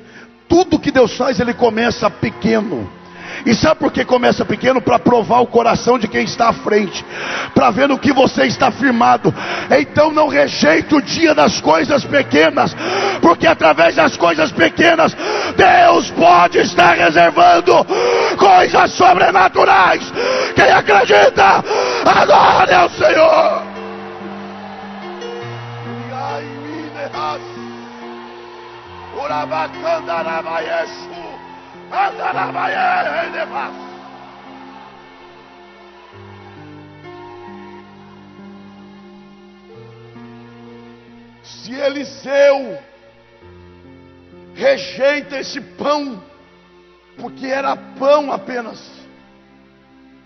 Tudo que Deus faz, Ele começa pequeno. E sabe por que começa pequeno? Para provar o coração de quem está à frente, para ver no que você está firmado. Então não rejeite o dia das coisas pequenas, porque através das coisas pequenas Deus pode estar reservando coisas sobrenaturais. Quem acredita, adore ao Senhor. Se Eliseu rejeita esse pão, porque era pão apenas,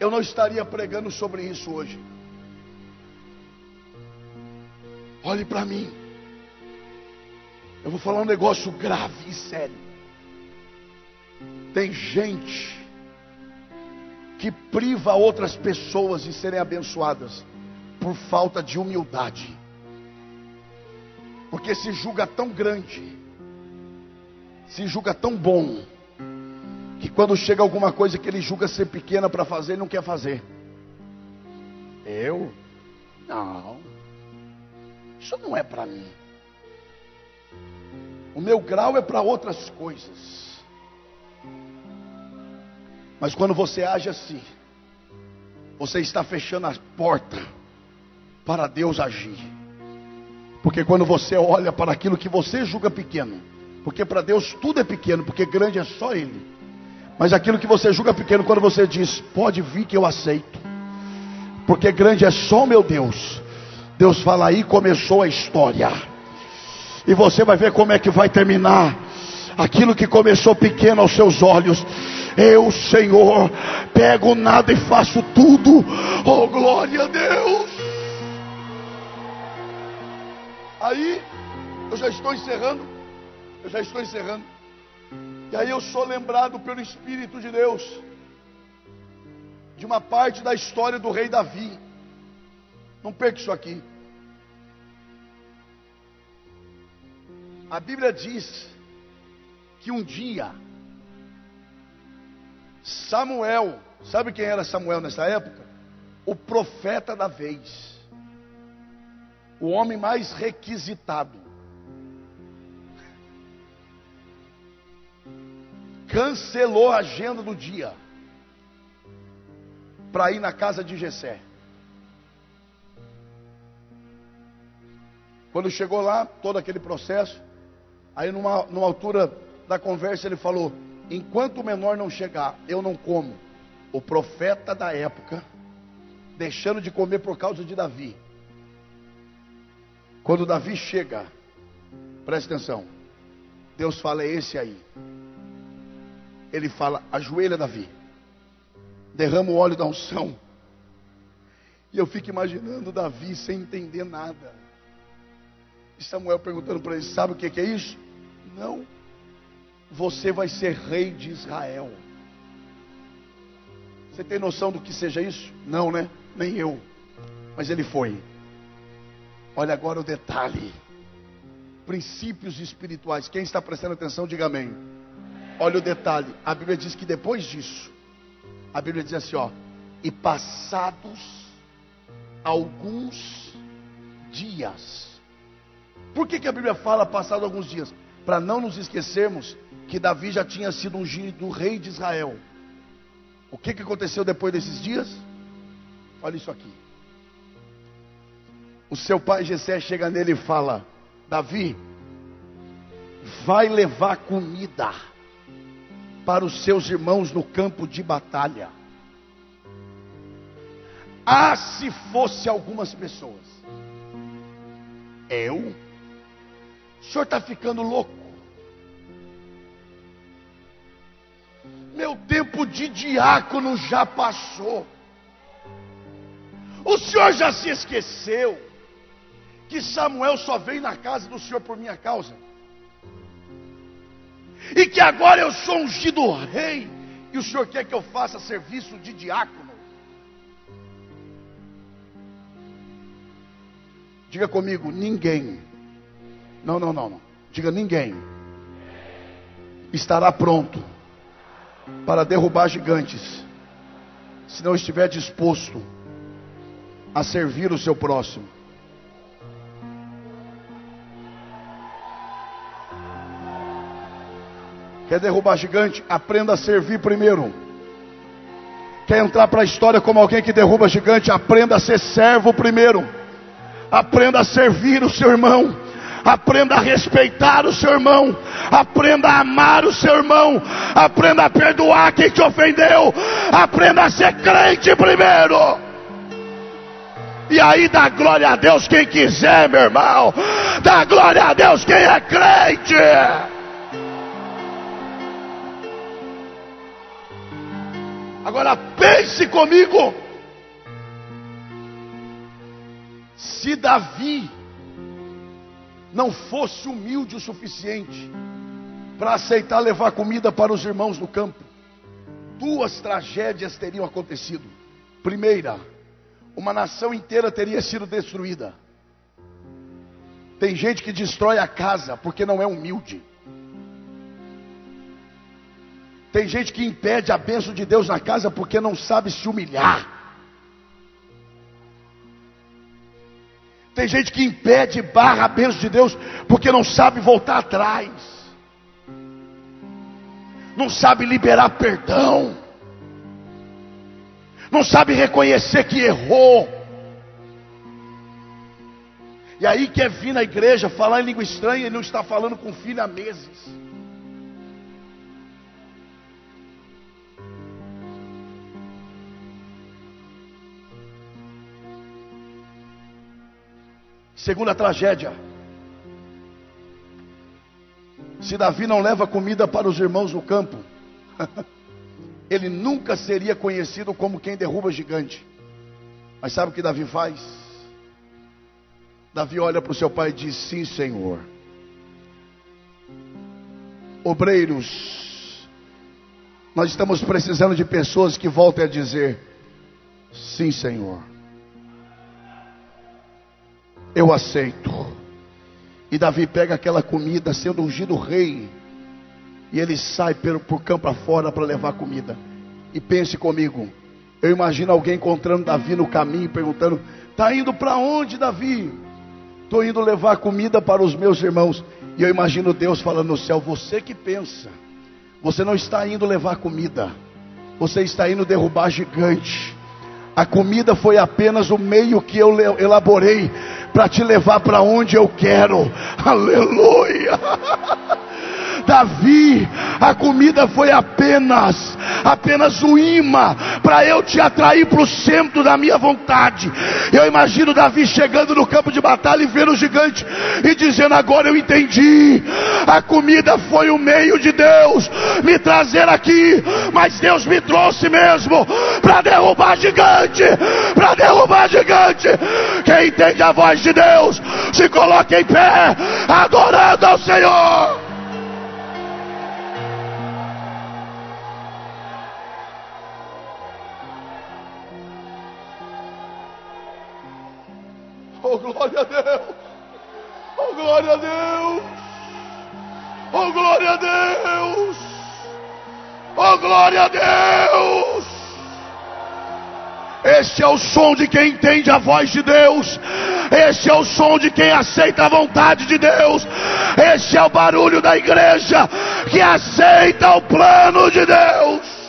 eu não estaria pregando sobre isso hoje. Olhe para mim, eu vou falar um negócio grave e sério. Tem gente que priva outras pessoas de serem abençoadas por falta de humildade, porque se julga tão grande, se julga tão bom, que quando chega alguma coisa que ele julga ser pequena para fazer, ele não quer fazer. Eu? Não, isso não é para mim. O meu grau é para outras coisas. Mas quando você age assim, você está fechando a porta para Deus agir. Porque quando você olha para aquilo que você julga pequeno, porque para Deus tudo é pequeno, porque grande é só Ele. Mas aquilo que você julga pequeno, quando você diz: pode vir que eu aceito, porque grande é só o meu Deus, Deus fala: aí começou a história. E você vai ver como é que vai terminar. Aquilo que começou pequeno aos seus olhos, eu, Senhor, pego nada e faço tudo. Oh, glória a Deus. Aí, eu já estou encerrando. E aí eu sou lembrado pelo Espírito de Deus de uma parte da história do rei Davi. Não perca isso aqui. A Bíblia diz que um dia Samuel, sabe quem era Samuel nessa época? O profeta da vez, o homem mais requisitado, cancelou a agenda do dia para ir na casa de Jessé. Quando chegou lá, todo aquele processo, aí numa altura da conversa ele falou: enquanto o menor não chegar, eu não como. O profeta da época, deixando de comer por causa de Davi. Quando Davi chega, presta atenção, Deus fala: é esse aí. Ele fala: ajoelha, Davi, derrama o óleo da unção. E eu fico imaginando Davi sem entender nada. E Samuel perguntando para ele: sabe o que é isso? Não. Você vai ser rei de Israel. Você tem noção do que seja isso? Não, né? Nem eu. Mas ele foi. Olha agora o detalhe. Princípios espirituais. Quem está prestando atenção, diga amém. Olha o detalhe. A Bíblia diz que depois disso, a Bíblia diz assim, ó: e passados alguns dias. Por que a Bíblia fala passados alguns dias? Para não nos esquecermos que Davi já tinha sido ungido rei de Israel. O que aconteceu depois desses dias? Olha isso aqui. O seu pai Jessé chega nele e fala: Davi, vai levar comida para os seus irmãos no campo de batalha. Ah, se fosse algumas pessoas. Eu? O senhor está ficando louco? Meu tempo de diácono já passou. O senhor já se esqueceu que Samuel só veio na casa do senhor por minha causa? E que agora eu sou ungido rei E o senhor quer que eu faça serviço de diácono? Diga comigo, ninguém. Não. Diga, ninguém estará pronto para derrubar gigantes se não estiver disposto a servir o seu próximo. Quer derrubar gigante? Aprenda a servir primeiro. Quer entrar para a história como alguém que derruba gigante? Aprenda a ser servo primeiro. Aprenda a servir o seu irmão. Aprenda a respeitar o seu irmão. Aprenda a amar o seu irmão. Aprenda a perdoar quem te ofendeu. Aprenda a ser crente primeiro. E aí dá glória a Deus quem quiser, meu irmão. Dá glória a Deus quem é crente. Agora pense comigo. Se Davi não fosse humilde o suficiente para aceitar levar comida para os irmãos no campo, duas tragédias teriam acontecido. Primeira, uma nação inteira teria sido destruída. Tem gente que destrói a casa porque não é humilde. Tem gente que impede a bênção de Deus na casa porque não sabe se humilhar. Tem gente que impede, barra a bênção de Deus porque não sabe voltar atrás. Não sabe liberar perdão. Não sabe reconhecer que errou. E aí quer vir na igreja falar em língua estranha e não está falando com o filho há meses. Segunda tragédia. Se Davi não leva comida para os irmãos no campo, ele nunca seria conhecido como quem derruba gigante. Mas sabe o que Davi faz? Davi olha para o seu pai e diz: sim, Senhor. Obreiros, nós estamos precisando de pessoas que voltem a dizer: sim, Senhor, eu aceito. E Davi pega aquela comida, sendo ungido rei, e ele sai por campo afora para levar comida. E pense comigo, eu imagino alguém encontrando Davi no caminho, perguntando: está indo para onde, Davi? Estou indo levar comida para os meus irmãos. E eu imagino Deus falando no céu: você que pensa, você não está indo levar comida, você está indo derrubar gigante. A comida foi apenas o meio que eu elaborei para te levar para onde eu quero. Aleluia. Davi, a comida foi apenas um imã para eu te atrair para o centro da minha vontade. Eu imagino Davi chegando no campo de batalha e vendo o gigante e dizendo: agora eu entendi, a comida foi o meio de Deus me trazer aqui, mas Deus me trouxe mesmo para derrubar gigante, para derrubar gigante. Quem entende a voz de Deus, se coloque em pé, adorando ao Senhor. Oh, glória a Deus! Oh, glória a Deus! Oh, glória a Deus! Oh, glória a Deus! Este é o som de quem entende a voz de Deus. Este é o som de quem aceita a vontade de Deus. Este é o barulho da igreja que aceita o plano de Deus.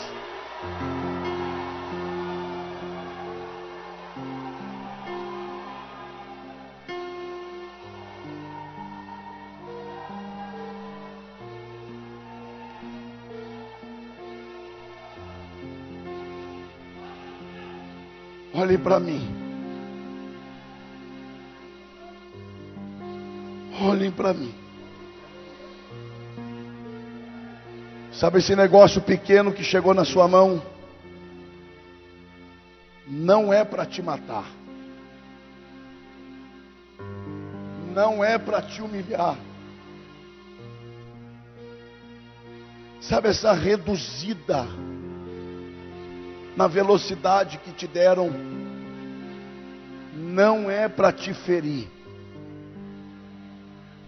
Olhem para mim. Olhem para mim. Sabe esse negócio pequeno que chegou na sua mão? Não é para te matar. Não é para te humilhar. Sabe essa reduzida na velocidade que te deram, não é para te ferir,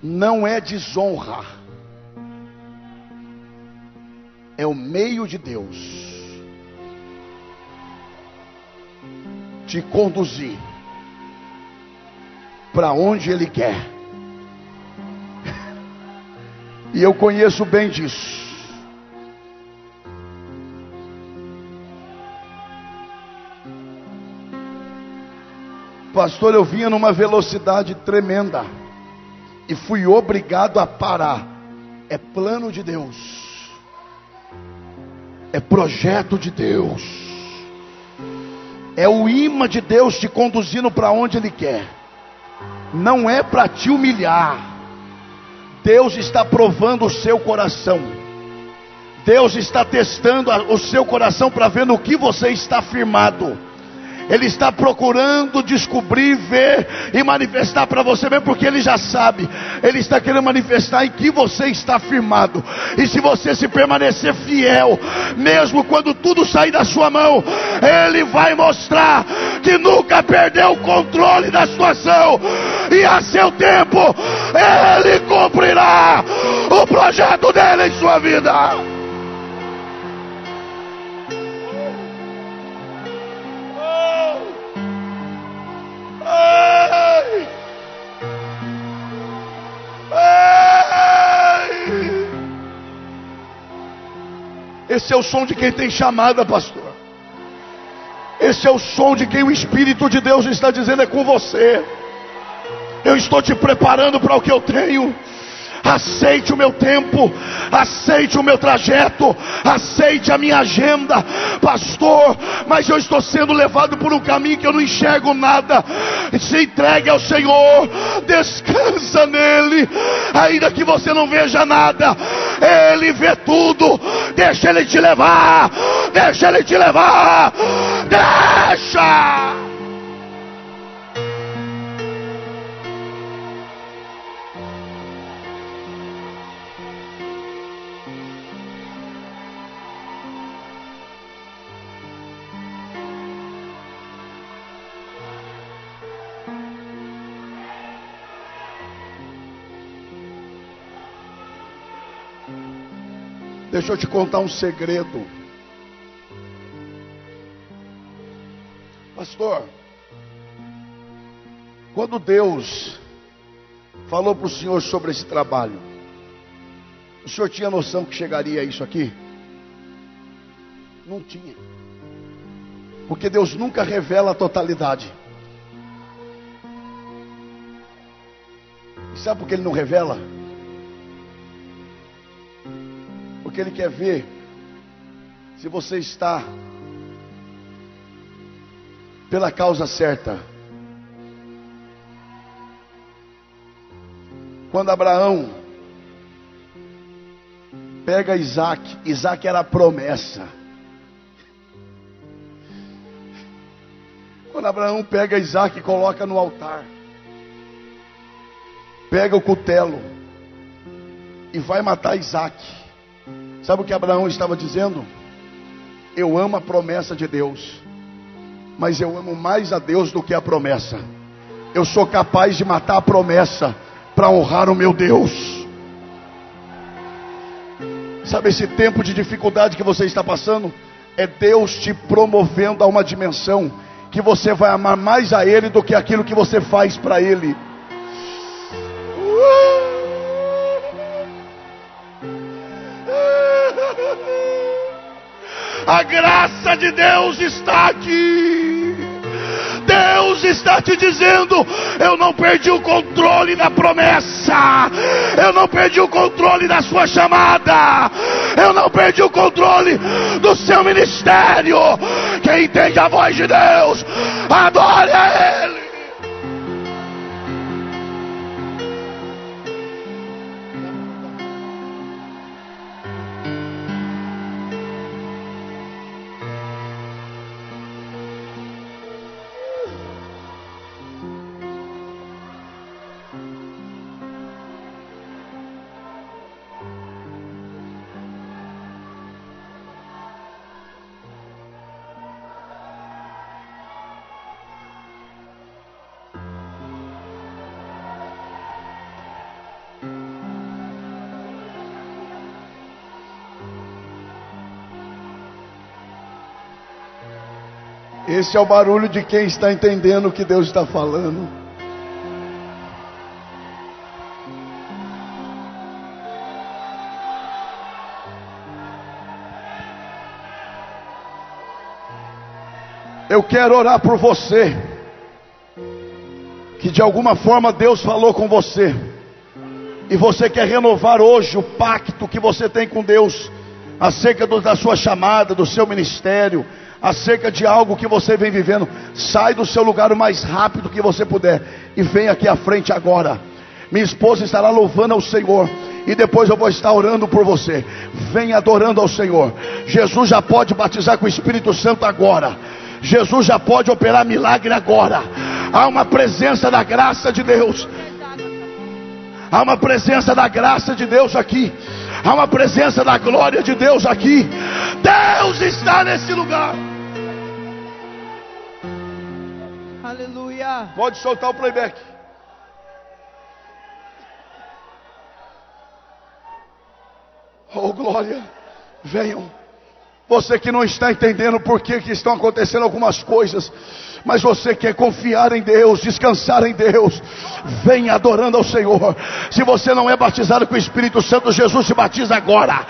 não é desonra, é o meio de Deus te conduzir para onde Ele quer. E eu conheço bem disso. Pastor, eu vinha numa velocidade tremenda e fui obrigado a parar. É plano de Deus, é projeto de Deus, é o imã de Deus te conduzindo para onde Ele quer. Não é para te humilhar. Deus está provando o seu coração. Deus está testando o seu coração para ver no que você está firmado. Ele está procurando descobrir, ver e manifestar para você mesmo, porque Ele já sabe. Ele está querendo manifestar em que você está firmado. E se você se permanecer fiel, mesmo quando tudo sair da sua mão, Ele vai mostrar que nunca perdeu o controle da situação. E a seu tempo, Ele cumprirá o projeto dele em sua vida. Esse é o som de quem tem chamada, pastor. Esse é o som de quem o Espírito de Deus está dizendo: é com você. Eu estou te preparando para o que eu tenho. Aceite o meu tempo, aceite o meu trajeto, aceite a minha agenda. Pastor, mas eu estou sendo levado por um caminho que eu não enxergo nada. Se entregue ao Senhor, descansa nele, ainda que você não veja nada, Ele vê tudo. Deixa Ele te levar, deixa Ele te levar, deixa. Deixa eu te contar um segredo. Pastor, quando Deus falou para o senhor sobre esse trabalho, o senhor tinha noção que chegaria a isso aqui? Não tinha. Porque Deus nunca revela a totalidade. E sabe por que Ele não revela? Porque Ele quer ver se você está pela causa certa. Quando Abraão pega Isaac, Isaac era a promessa. Quando Abraão pega Isaac e coloca no altar, pega o cutelo e vai matar Isaac, sabe o que Abraão estava dizendo? Eu amo a promessa de Deus, mas eu amo mais a Deus do que a promessa. Eu sou capaz de matar a promessa para honrar o meu Deus. Sabe esse tempo de dificuldade que você está passando? É Deus te promovendo a uma dimensão que você vai amar mais a Ele do que aquilo que você faz para Ele. A graça de Deus está aqui. Deus está te dizendo: eu não perdi o controle da promessa, eu não perdi o controle da sua chamada, eu não perdi o controle do seu ministério. Quem entende a voz de Deus, adore a Ele. Esse é o barulho de quem está entendendo o que Deus está falando. Eu quero orar por você, que de alguma forma Deus falou com você, e você quer renovar hoje o pacto que você tem com Deus, acerca da sua chamada, do seu ministério, acerca de algo que você vem vivendo. Sai do seu lugar o mais rápido que você puder e vem aqui à frente agora. Minha esposa estará louvando ao Senhor e depois eu vou estar orando por você. Vem adorando ao Senhor. Jesus já pode batizar com o Espírito Santo agora. Jesus já pode operar milagre agora. Há uma presença da graça de Deus. Há uma presença da graça de Deus aqui. Há uma presença da glória de Deus aqui. Deus está nesse lugar. Aleluia. Pode soltar o playback. Oh, glória. Venham. Você que não está entendendo por que estão acontecendo algumas coisas, mas você quer confiar em Deus, descansar em Deus, venha adorando ao Senhor. Se você não é batizado com o Espírito Santo, Jesus te batiza agora.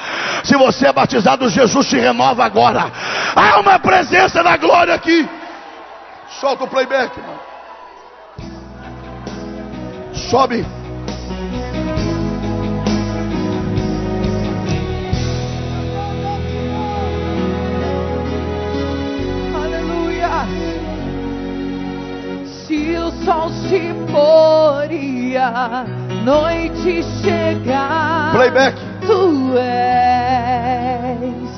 Se você é batizado, Jesus te renova agora. Há uma presença da glória aqui. Solta o playback, irmão. Sobe. Se o sol se pôr e a noite chegar, playback. Tu és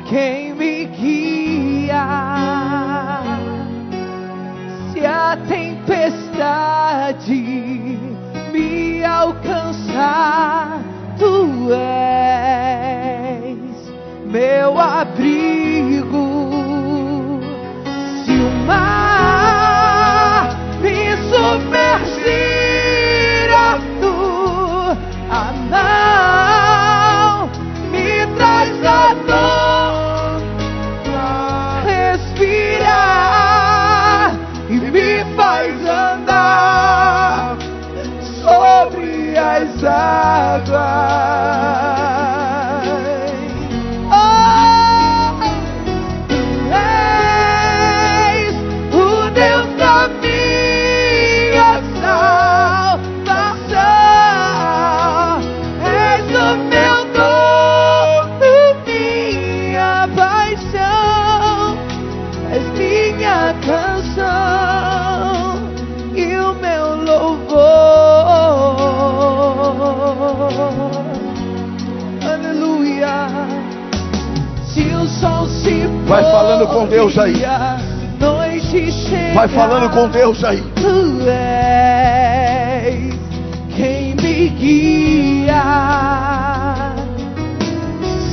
quem me guia. Se a tempestade me alcançar, Tu és meu abrigo. Se o mar me submergir, Tu a mão me traz a dor, respirar e me faz andar sobre as águas. Vai falando com Deus aí. Vai falando com Deus aí. Tu és quem me guia.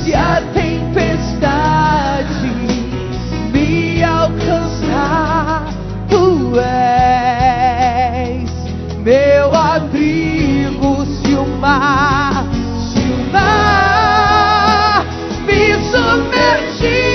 Se a tempestade me alcançar, Tu és meu abrigo. Se o mar me submergir,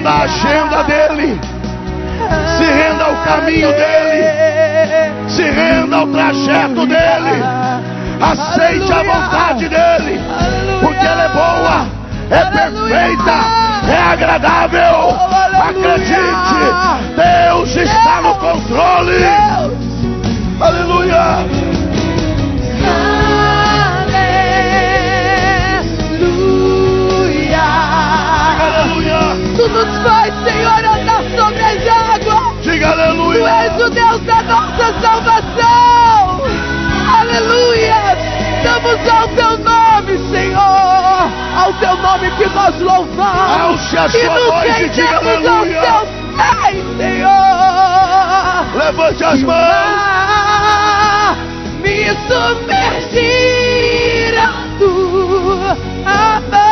a agenda dele, se renda ao caminho dele, se renda ao trajeto dele. Aceite a vontade dele, porque ela é boa, é perfeita, é agradável. Acredite, Deus está no controle. Aleluia. Tu nos faz, Senhor, andar sobre as águas. Diga aleluia. Tu és o Deus da nossa salvação. Aleluia. Damos ao teu nome, Senhor. Ao teu nome que nós louvamos. Alce a E sua nos voz e diga rendemos aos aleluia. teus pés, Senhor. Levante as mãos. Me submergir a tua mão.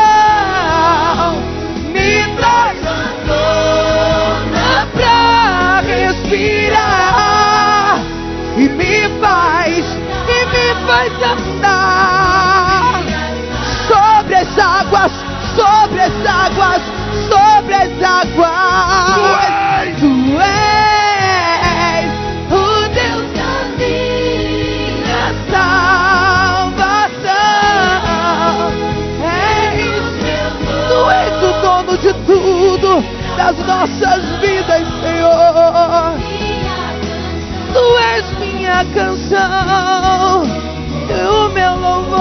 Me traz pra respirar e me faz andar sobre as águas, sobre as águas, sobre as águas. Tu és o Deus da minha salvação. Tu és o dono de tudo, das nossas vidas, Senhor. Tu és minha canção e o meu louvor.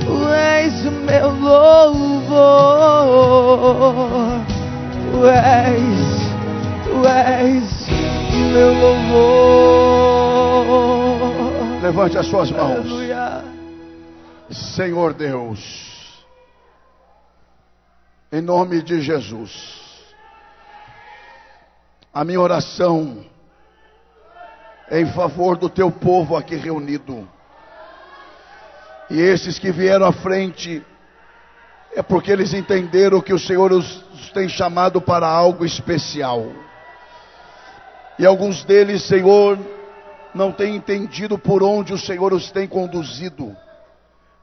Tu és o meu louvor. Tu és o meu louvor. Levante as suas mãos. Aleluia. Senhor Deus, em nome de Jesus, a minha oração é em favor do teu povo aqui reunido. E esses que vieram à frente é porque eles entenderam que o Senhor os tem chamado para algo especial. E alguns deles, Senhor, não têm entendido por onde o Senhor os tem conduzido,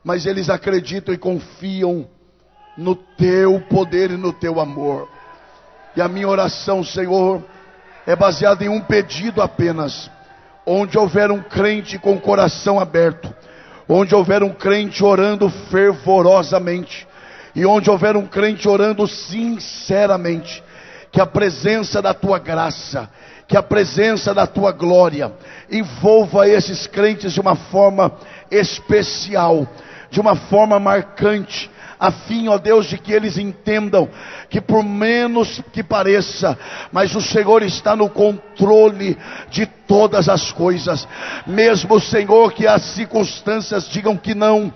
mas eles acreditam e confiam no teu poder e no teu amor. E a minha oração, Senhor, é baseada em um pedido apenas. Onde houver um crente com o coração aberto, onde houver um crente orando fervorosamente, e onde houver um crente orando sinceramente, que a presença da tua graça, que a presença da tua glória envolva esses crentes de uma forma especial, de uma forma marcante, a fim, ó Deus, de que eles entendam que por menos que pareça, mas o Senhor está no controle de todas as coisas. Mesmo, Senhor, que as circunstâncias digam que não,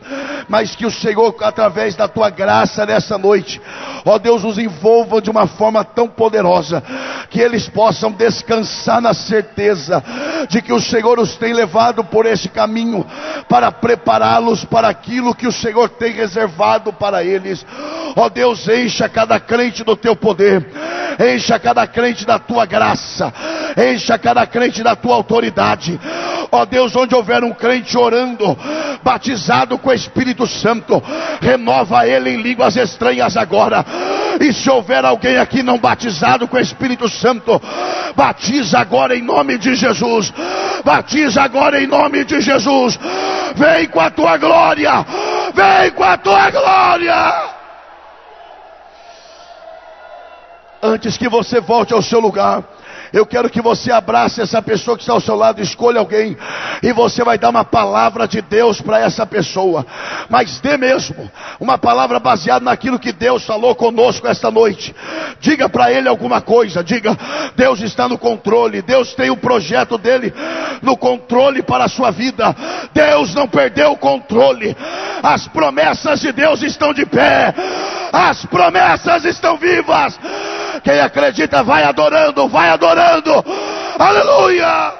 mas que o Senhor, através da tua graça nessa noite, ó Deus, os envolva de uma forma tão poderosa, que eles possam descansar na certeza de que o Senhor os tem levado por esse caminho, para prepará-los para aquilo que o Senhor tem reservado para eles. Ó Deus, encha cada crente do teu poder, encha cada crente da tua graça, encha cada crente da tua autoridade. Ó Deus, onde houver um crente orando, batizado com o Espírito Santo, renova ele em línguas estranhas agora. E se houver alguém aqui não batizado com o Espírito Santo, batiza agora em nome de Jesus. Batiza agora em nome de Jesus. Vem com a tua glória, vem com a tua glória. Antes que você volte ao seu lugar, eu quero que você abrace essa pessoa que está ao seu lado, escolha alguém, e você vai dar uma palavra de Deus para essa pessoa, mas dê mesmo, uma palavra baseada naquilo que Deus falou conosco esta noite. Diga para ele alguma coisa, diga: Deus está no controle, Deus tem o projeto dele no controle para a sua vida, Deus não perdeu o controle, as promessas de Deus estão de pé, as promessas estão vivas. Quem acredita vai adorando, vai adorando. Aleluia.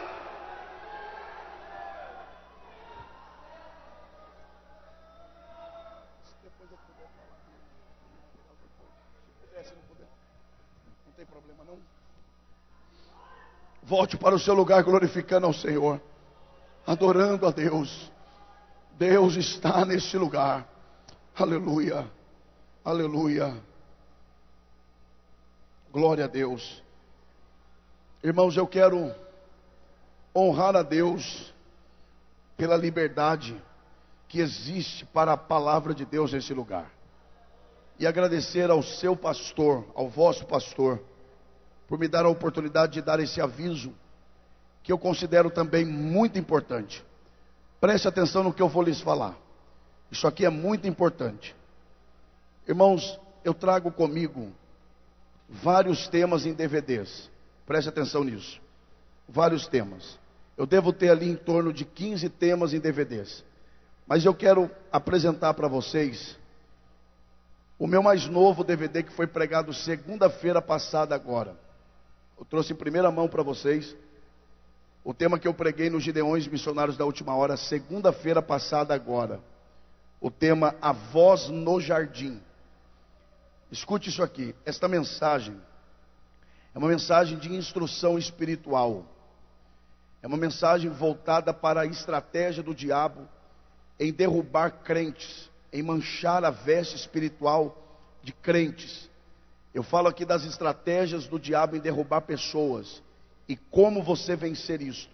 Não tem problema não. Volte para o seu lugar glorificando ao Senhor, adorando a Deus. Deus está neste lugar. Aleluia. Aleluia. Glória a Deus. Irmãos, eu quero honrar a Deus pela liberdade que existe para a palavra de Deus nesse lugar. E agradecer ao seu pastor, ao vosso pastor, por me dar a oportunidade de dar esse aviso, que eu considero também muito importante. Preste atenção no que eu vou lhes falar. Isso aqui é muito importante. Irmãos, eu trago comigo vários temas em DVDs. Preste atenção nisso. Vários temas. Eu devo ter ali em torno de 15 temas em DVDs. Mas eu quero apresentar para vocês o meu mais novo DVD, que foi pregado segunda-feira passada agora. Eu trouxe em primeira mão para vocês o tema que eu preguei nos Gideões Missionários da Última Hora, segunda-feira passada agora. O tema A Voz no Jardim. Escute isso aqui. Esta mensagem é uma mensagem de instrução espiritual. É uma mensagem voltada para a estratégia do diabo em derrubar crentes, em manchar a veste espiritual de crentes. Eu falo aqui das estratégias do diabo em derrubar pessoas e como você vencer isso.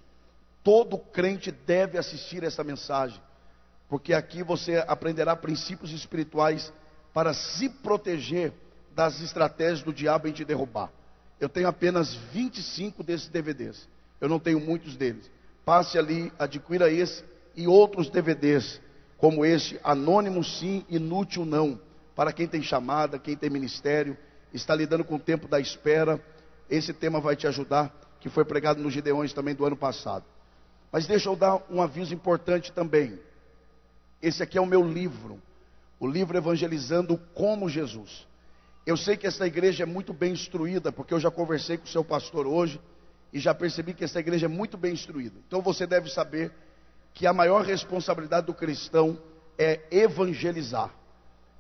Todo crente deve assistir essa mensagem, porque aqui você aprenderá princípios espirituais para se proteger das estratégias do diabo em te derrubar. Eu tenho apenas 25 desses DVDs. Eu não tenho muitos deles. Passe ali, adquira esse e outros DVDs, como este, Anônimo Sim, Inútil Não. Para quem tem chamada, quem tem ministério, está lidando com o tempo da espera. Esse tema vai te ajudar, que foi pregado nos Gideões também do ano passado. Mas deixa eu dar um aviso importante também. Esse aqui é o meu livro. O livro Evangelizando como Jesus. Eu sei que essa igreja é muito bem instruída, porque eu já conversei com o seu pastor hoje, e já percebi que essa igreja é muito bem instruída. Então você deve saber que a maior responsabilidade do cristão é evangelizar.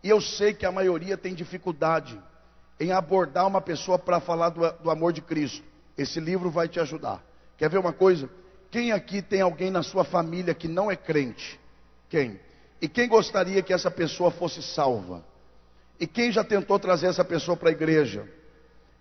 E eu sei que a maioria tem dificuldade em abordar uma pessoa para falar do amor de Cristo. Esse livro vai te ajudar. Quer ver uma coisa? Quem aqui tem alguém na sua família que não é crente? Quem? E quem gostaria que essa pessoa fosse salva? E quem já tentou trazer essa pessoa para a igreja?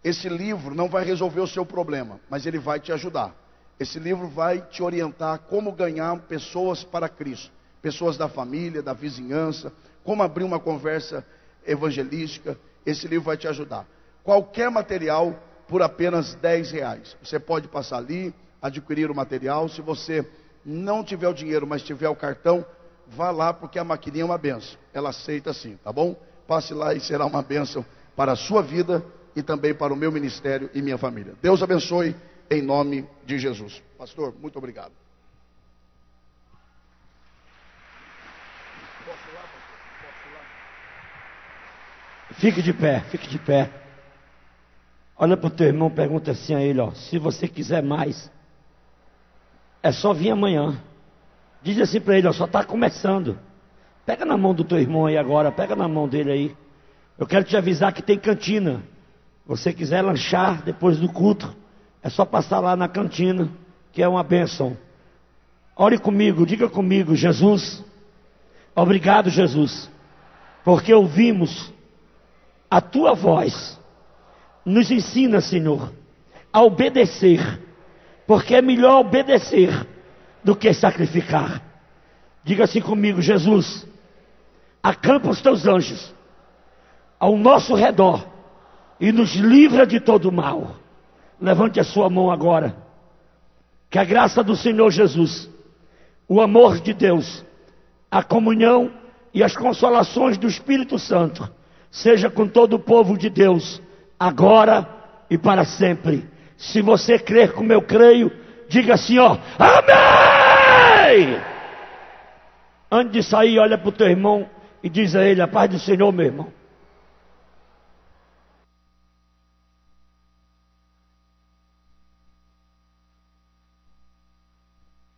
Esse livro não vai resolver o seu problema, mas ele vai te ajudar. Esse livro vai te orientar como ganhar pessoas para Cristo. Pessoas da família, da vizinhança, como abrir uma conversa evangelística. Esse livro vai te ajudar. Qualquer material por apenas R$10. Você pode passar ali, adquirir o material. Se você não tiver o dinheiro, mas tiver o cartão, vá lá, porque a maquininha é uma bênção. Ela aceita sim, tá bom? Passe lá e será uma bênção para a sua vida e também para o meu ministério e minha família. Deus abençoe em nome de Jesus. Pastor, muito obrigado. Fique de pé, fique de pé. Olha para o teu irmão, pergunta assim a ele, ó, se você quiser mais, é só vir amanhã. Diz assim para ele, ó, só está começando. Pega na mão do teu irmão aí agora, pega na mão dele aí. Eu quero te avisar que tem cantina. Você quiser lanchar depois do culto, é só passar lá na cantina, que é uma bênção. Ore comigo, diga comigo, Jesus, obrigado Jesus, porque ouvimos a tua voz. Nos ensina, Senhor, a obedecer, porque é melhor obedecer do que sacrificar. Diga assim comigo, Jesus, acampa os teus anjos ao nosso redor e nos livra de todo mal. Levante a sua mão agora. Que a graça do Senhor Jesus, o amor de Deus, a comunhão e as consolações do Espírito Santo seja com todo o povo de Deus, agora e para sempre. Se você crer como eu creio, diga assim, ó, amém! Antes de sair, olha para o teu irmão e diz a ele, a paz do Senhor, meu irmão.